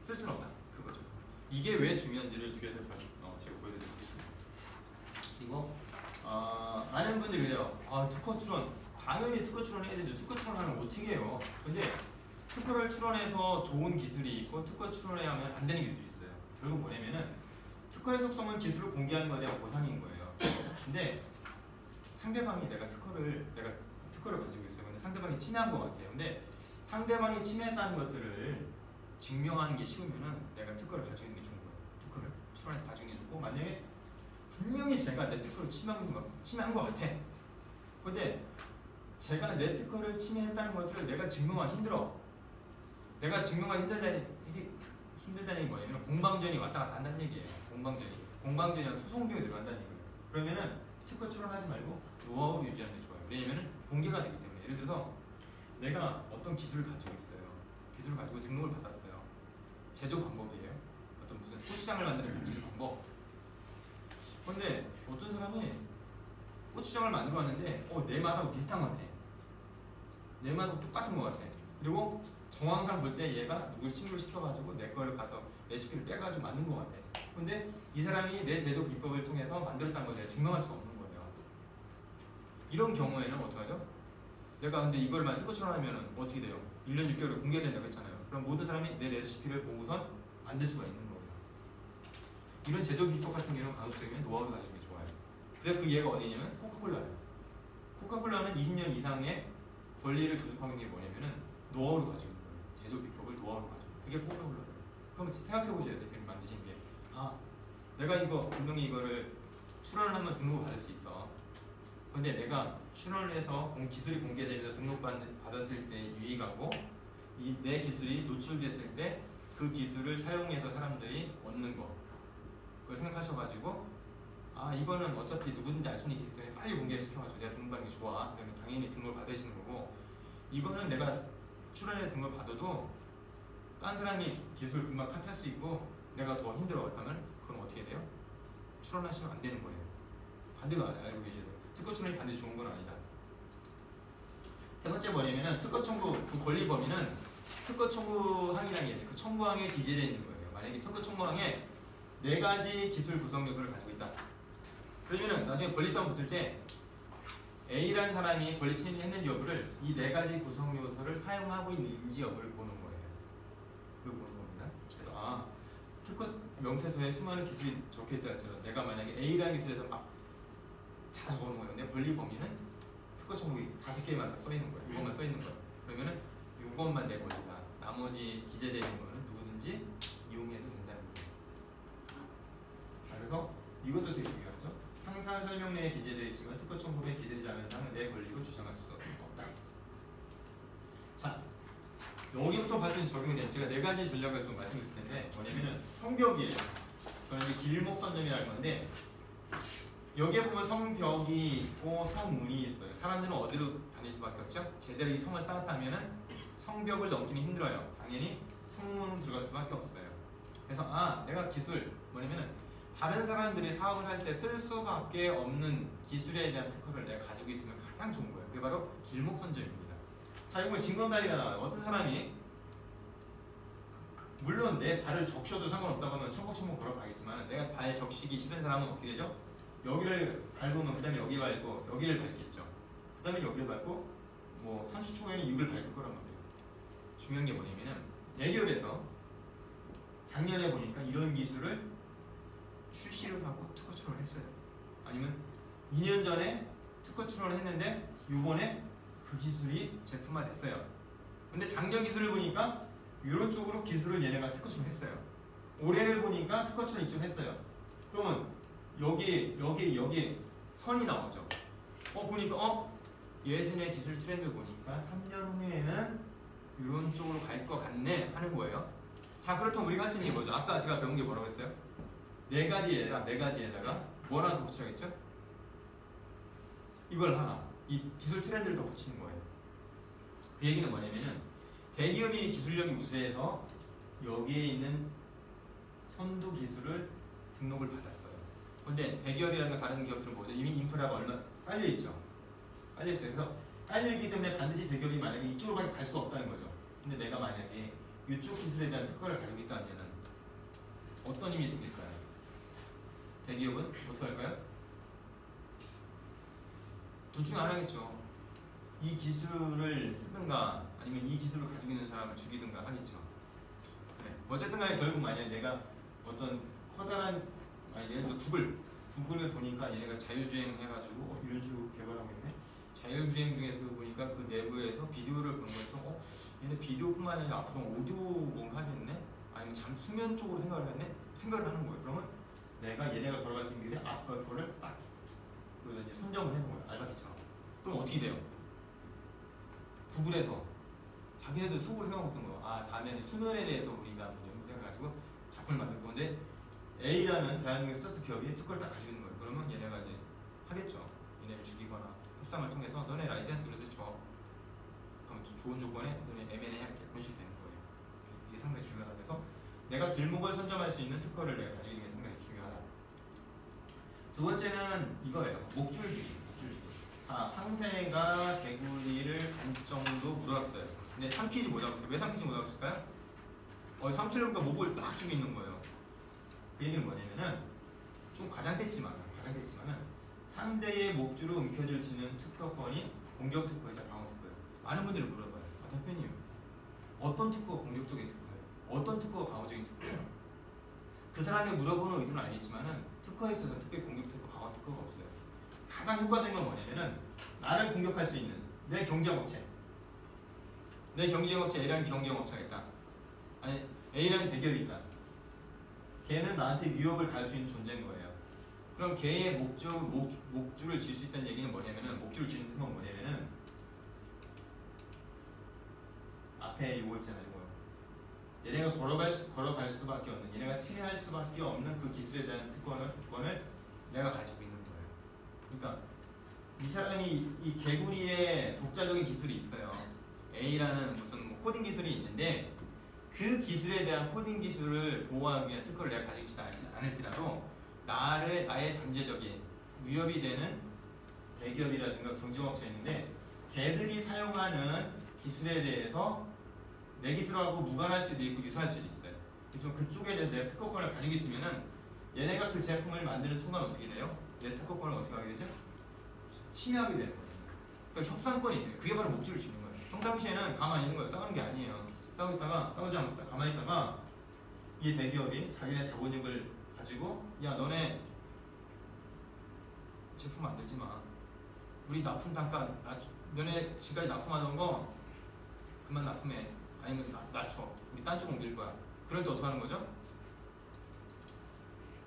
쓸 수는 없다. 그거죠. 이게 왜 중요한지를 뒤에서 제가 보여드리겠습니다. 그리고 많은 분들이 그래요. 특허 출원, 당연히 특허 출원해야 되죠. 특허 출원하면 어떻게 해요? 근데 특허를 출원해서 좋은 기술이 있고 특허 출원해야 하면 안 되는 기술이 있어요. 결국 뭐냐면은 특허의 속성은 기술을 공개하는 것에 대한 보상인 거예요. 근데 상대방이 내가 특허를 가지고 있어요. 근데 상대방이 침해한 것 같아요. 근데 상대방이 침해했다는 것들을 증명하는 게 쉬우면은 내가 특허를 가지고 있는 게 좋은 거예요. 특허를 출원해서 가지고 있는 게 좋고, 만약에 분명히 제가 내 특허를 침해한 것 같아. 근데 제가 내 특허를 침해했다는 것들을 내가 증명하기 힘들어. 내가 증명하기 힘들다는 게 뭐냐면 공방전이 왔다 갔다 한다는 얘기예요. 공방전이랑 소송 비용이 들어간다는 얘기예요. 그러면은 특허 출원하지 말고 노하우를 유지하는 게 좋아요. 왜냐면은 공개가 되기 때문에. 예를 들어서 내가 어떤 기술을 가지고 있어요. 기술을 가지고 등록을 받았어요. 제조 방법이에요. 어떤 무슨 고추장을 만드는 제조 방법. 근데 어떤 사람이 고추장을 만들어 왔는데 내 맛하고 비슷한 것 같아. 내 맛하고 똑같은 것 같아. 그리고 정황상 볼 때 얘가 누굴 신고를 시켜가지고 내 거를 가서 레시피를 빼가지고 만든 것 같아. 근데 이 사람이 내 제조 비법을 통해서 만들었다는 걸 내가 증명할 수가 없는 거예요. 이런 경우에는 어떡하죠? 내가 근데 이걸 특허 출원하면 어떻게 돼요? 1년 6개월에 공개된다고 했잖아요. 그럼 모든 사람이 내 레시피를 보고선 만들 수가 있는 거예요. 이런 제조 비법 같은 경우는 가급적이면 노하우를 가지고 좋아요. 근데 그 예가 어디냐면 코카콜라예요. 코카콜라는 20년 이상의 권리를 도둑하고 있는 게 뭐냐면은 노하우를 가지고 있는 거예요. 제조 비법을 노하우를 가지고. 그게 코카콜라예요. 그럼 생각해 보셔야 돼요. 만드신 게. 내가 이거 분명히 이거를 출원을 하면 등록을 받을 수 있어. 근데 내가 출원을 해서 기술이 공개되면서 등록받았을 때 유익하고 내 기술이 노출됐을 때 그 기술을 사용해서 사람들이 얻는 거, 그걸 생각하셔가지고 이거는 어차피 누구든지 알 수 있는 기술 때문에 빨리 공개를 시켜가지고 내가 등록받는 게 좋아. 그러면 당연히 등록을 받으시는 거고, 이거는 내가 출원에 등록을 받아도 딴 사람이 기술 금방 카피할 수 있고 내가 더 힘들어. 그러면 그건 어떻게 돼요? 출원하시면 안 되는 거예요. 반대로 알고 계셔야 돼요. 특허 출원이 반드시 좋은 건 아니다. 세 번째 뭐냐면은 특허 청구 그 권리 범위는 특허 청구항이라는 게 그 청구항에 기재되어 있는 거예요. 만약에 특허 청구항에 4가지 기술 구성 요소를 가지고 있다. 그러면은 나중에 권리 싸움 붙을 때 A라는 사람이 권리 침해했는지 여부를 이 4가지 구성 요소를 사용하고 있는지 여부를 보는 거예요. 그걸 보는 겁니다. 그래서 특허 명세서에 수많은 기술이 적혀있다 할지라도 내가 만약에 A라는 기술에서 막 자주 보는 거예요. 근데 권리 범위는 특허 청구기 5개만 써있는 거예요. 이것만 써있는 거예요. 그러면은 이것만 내 권리다. 나머지 기재되어 있는 거는 누구든지 이용해도 된다는 거예요. 자, 그래서 이것도 되게 중요하죠. 상사 설명 내에 기재되어 있지만 특허 청구에 기재되지 않은 사항은 내 권리로 주장할 수 없다. 자, 여기부터 봐서 적용이 되는 제가 4가지 전략을 좀 말씀드릴 텐데 뭐냐면은 성벽이에요. 저는 이제 길목선정이라는 건데 여기에 보면 성벽이 있고 성문이 있어요. 사람들은 어디로 다닐 수밖에 없죠? 제대로 이 성을 쌓았다면은 성벽을 넘기는 힘들어요. 당연히 성문으로 들어갈 수밖에 없어요. 그래서 내가 기술 뭐냐면은 다른 사람들이 사업을 할 때 쓸 수밖에 없는 기술에 대한 특허를 내가 가지고 있으면 가장 좋은 거예요. 그게 바로 길목선정입니다. 자, 이거 징검다리가 나와요. 어떤 사람이 물론 내 발을 적셔도 상관없다고 하면 첨벙첨벙 걸어가겠지만 내가 발 적시기 싫은 사람은 어떻게 되죠? 여기를 밟으면 그 다음에 여기 밟고 여기를 밟겠죠. 그 다음에 여기를 밟고 뭐 30초 후에는 6을 밟을 거란 말이에요. 중요한 게 뭐냐면은 대기업에서 작년에 보니까 이런 기술을 출시를 하고 특허 출원을 했어요. 아니면 2년 전에 특허 출원을 했는데 이번에 그 기술이 제품화 됐어요. 근데 작년 기술을 보니까 이런 쪽으로 기술을 얘네가 특허 출원했어요. 올해를 보니까 특허 출원 이쪽 했어요. 그러면 여기 선이 나오죠. 보니까 예전의 기술 트렌드 보니까 3년 후에는 이런 쪽으로 갈 것 같네 하는 거예요. 자, 그렇다면 우리가 할 수 있는 게 뭐죠? 아까 제가 배운 게 뭐라고 했어요? 4가지에다가 뭐 하나 더 붙여야겠죠? 이걸 하나, 이 기술 트렌드를 더 붙이는 거예요. 그 얘기는 뭐냐면은 대기업이 기술력이 우수해서 여기에 있는 선두 기술을 등록을 받았어요. 근데 대기업이라든가 다른 기업들은 뭐죠? 이미 인프라가 얼마 깔려 있죠. 깔려 있어요. 그래서 깔려 있기 때문에 반드시 대기업이 만약에 이쪽으로밖에 갈 수가 없다는 거죠. 근데 내가 만약에 이쪽 기술에 대한 특허를 가지고 있다는 얘는 어떤 힘이 생길까요? 대기업은 어떻게 할까요? 둘 중 하나겠죠. 이 기술을 쓰든가 아니면 이 기술을 가지고 있는 사람을 죽이든가 하겠죠. 네. 어쨌든 간에 결국 만약에 내가 어떤 커다란 예를 들어 구글을 보니까 얘네가 자율주행 해가지고 이런 식으로 개발하고 있네. 자율주행 중에서 보니까 그 내부에서 비디오를 보는 거에서 얘네 비디오뿐만 아니라 앞으로 오디오 뭔가 하겠네? 아니면 수면 쪽으로 생각을 했네? 생각을 하는 거예요. 그러면 내가 얘네가 걸어갈 수 있는 길에 앞과 거를 딱 이제 선정을 해놓은 거예요. 알바기처럼. 그럼 어떻게 돼요? 구글에서 자기네들 속으로 생각하고 있던 거예요. 아, 다음에는 수면에 대해서 우리가 연구해가지고 작품을 만들 건데 A라는 대한민국 스타트 기업이 특허를 딱 가지고 있는 거예요. 그러면 얘네가 이제 하겠죠. 얘네를 죽이거나 협상을 통해서 너네 라이센스를 줘. 그럼 좋은 조건에 너네 M&A 할게. 그런 식이 되는 거예요. 이게 상당히 중요하다. 그래서 내가 길목을 선점할 수 있는 특허를 내가 가지고 있는 게 상당히 중요하다. 두 번째는 이거예요. 목줄기기. 자, 황새가 개구리를 관점도 물었어요. 근데 삼키지 못하고 왜 삼키지 못하셨을까요? 삼키려니까 목을 딱 죽이 있는 거예요. 그 얘기는 뭐냐면은 좀 과장됐지만은 상대의 목줄을 움켜쥘 수 있는 특허권이 공격 특허이자 방어 특허예요. 많은 분들이 물어봐요. 대표님, 어떤 특허가 공격적인 특허예요? 어떤 특허가 방어적인 특허예요? 그 사람이 물어보는 의도는 알겠지만은 특허에 있어서 특별히 공격 특허, 방어 특허가 없어요. 가장 효과적인 건 뭐냐면은 나를 공격할 수 있는 내 경쟁업체, A라는 경쟁업체가 있다. 아니 A라는 대기업이 있다. 걔는 나한테 위협을 가할 수 있는 존재인 거예요. 그럼 걔의 목줄을 질 수 있다는 얘기는 뭐냐면은 목줄을 지는 건 뭐냐면은 앞에 이거 있잖아요. 이거. 얘네가 걸어갈 수밖에 없는, 얘네가 침해할 수밖에 없는 그 기술에 대한 특권을 내가 가지고 있는 거예요. 그러니까 이 사람이 이 개구리의 독자적인 기술이 있어요. A라는 무슨 코딩 기술이 있는데 그 기술에 대한 코딩 기술을 보호하기 위한 특허를 내가 가지고 있지 않을지라도 나의 잠재적인 위협이 되는 대기업이라든가 경쟁업체가 있는데 걔들이 사용하는 기술에 대해서 내 기술하고 무관할 수도 있고 유사할 수도 있어요. 좀 그쪽에 대해서 내 특허권을 가지고 있으면은 얘네가 그 제품을 만드는 순간 어떻게 돼요? 내 특허권을 어떻게 하게 되죠? 침해하게 되는 거예요. 그러니까 협상권이 있는 거예요. 그게 바로 목줄을 쥐는 거예요. 평상시에는 가만히 있는 거예요. 싸우는 게 아니에요. 싸우지 않고 가만히 있다가 이 대기업이 자기네 자본력을 가지고 야 너네 제품 만들지 마. 우리 납품 단가 너네 지금까지 납품하던 거 그만 납품해. 아니면 낮춰. 우리 딴 쪽 옮길 거야. 그럴 때 어떻게 하는 거죠?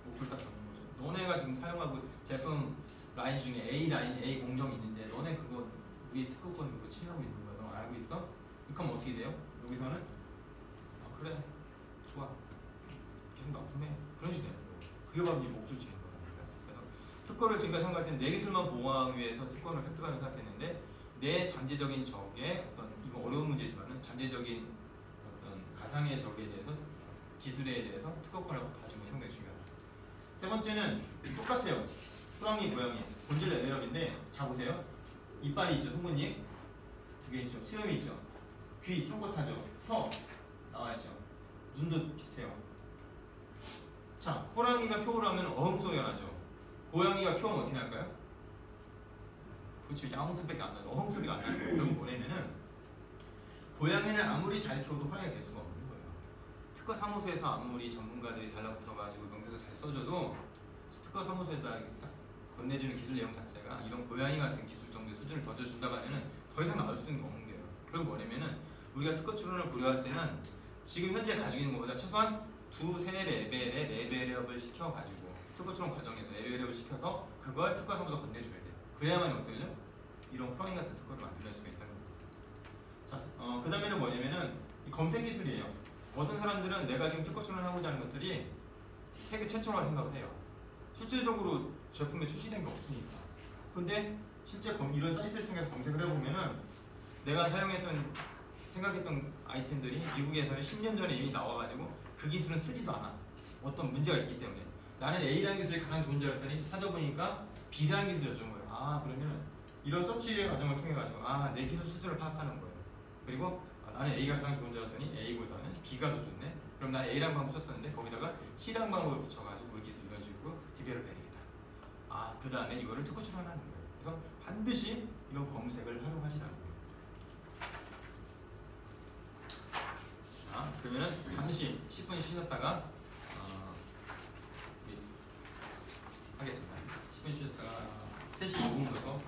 목줄 딱 잡는 거죠. 너네가 지금 사용하고 제품 라인 중에 A 라인, A 공정이 있는데 너네 그거 우리 특허권 그거 침해하고 있는 거야. 너 알고 있어? 그럼 어떻게 돼요? 여기서는 그래 좋아 계속 납품해 그런 식으로 되는 거예요. 그게 바로 이 목줄 지는 거랍니다. 그래서 특허를 지금까지 생각할 때는 내 기술만 보호하기 위해서 특허를 획득하는 생각했는데 내 잠재적인 적의 어떤 이거 어려운 문제지만은 잠재적인 어떤 가상의 적에 대해서 기술에 대해서 특허권을 가지는 게 상당히 중요하다. 세 번째는 똑같아요. 호랑이, 고양이 본질 레벨업인데 자 보세요. 이빨이 있죠. 송곳니 두 개 있죠. 수염이 있죠. 귀 쫑긋하죠. 혀 나와있죠. 눈도 비슷해요. 자, 호랑이가 표를 하면 어흥 소리가 나죠. 고양이가 표하면 어떻게 날까요? 그렇죠. 야옹소리밖에 안 나죠. 어흥 소리가 안 나요. 그럼 뭐냐면은 고양이는 아무리 잘 키워도 호랑이가 될 수가 없는 거예요. 특허 사무소에서 아무리 전문가들이 달라붙어가지고 명세서 잘 써줘도 특허 사무소에다 딱 건네주는 기술 내용 자체가 이런 고양이 같은 기술 정도의 수준을 던져준다고 하면은 더 이상 나올 수 있는 게 없는 거예요. 그리고 뭐냐면은 우리가 특허 출원을 고려할 때는 지금 현재 가지고 있는 것보다 최소한 두세 레벨의 레벨업을 시켜가지고 특허 출원 과정에서 레벨업을 시켜서 그걸 특허 사무소에 건네줘야 돼요. 그래야만 어떻게 되죠? 이런 호랑이 같은 특허를 만들 수가 있다는 거예요. 자, 그 다음에는 뭐냐면은 검색 기술이에요. 어떤 사람들은 내가 지금 특허 출원하고자 하는 것들이 세계 최초라고 생각을 해요. 실질적으로 제품에 출시된 게 없으니까. 근데 실제 이런 사이트를 통해서 검색을 해보면은 내가 생각했던 아이템들이 미국에서는 10년 전에 이미 나와가지고 그 기술은 쓰지도 않아. 어떤 문제가 있기 때문에. 나는 A라는 기술이 가장 좋은 줄 알았더니 찾아보니까 B라는 기술이 더 좋은 거예요. 아 그러면 이런 서치 과정을 통해 가지고 내 기술 수준을 파악하는 거예요. 그리고 나는 A가 가장 좋은 줄 알았더니 A보다는 B가 더 좋네. 그럼 나는 A라는 방법 썼었는데 거기다가 C라는 방법을 붙여가지고 우리 기술 이런 식으로 디벨롭 해야 되겠다. 그 다음에 이거를 특허 출원하는 거예요. 그래서 반드시 이런 검색을 활용하시라는 거예요. 자, 그러면은 잠시 10분 쉬셨다가 하겠습니다. 10분 쉬셨다가 3시 5분부터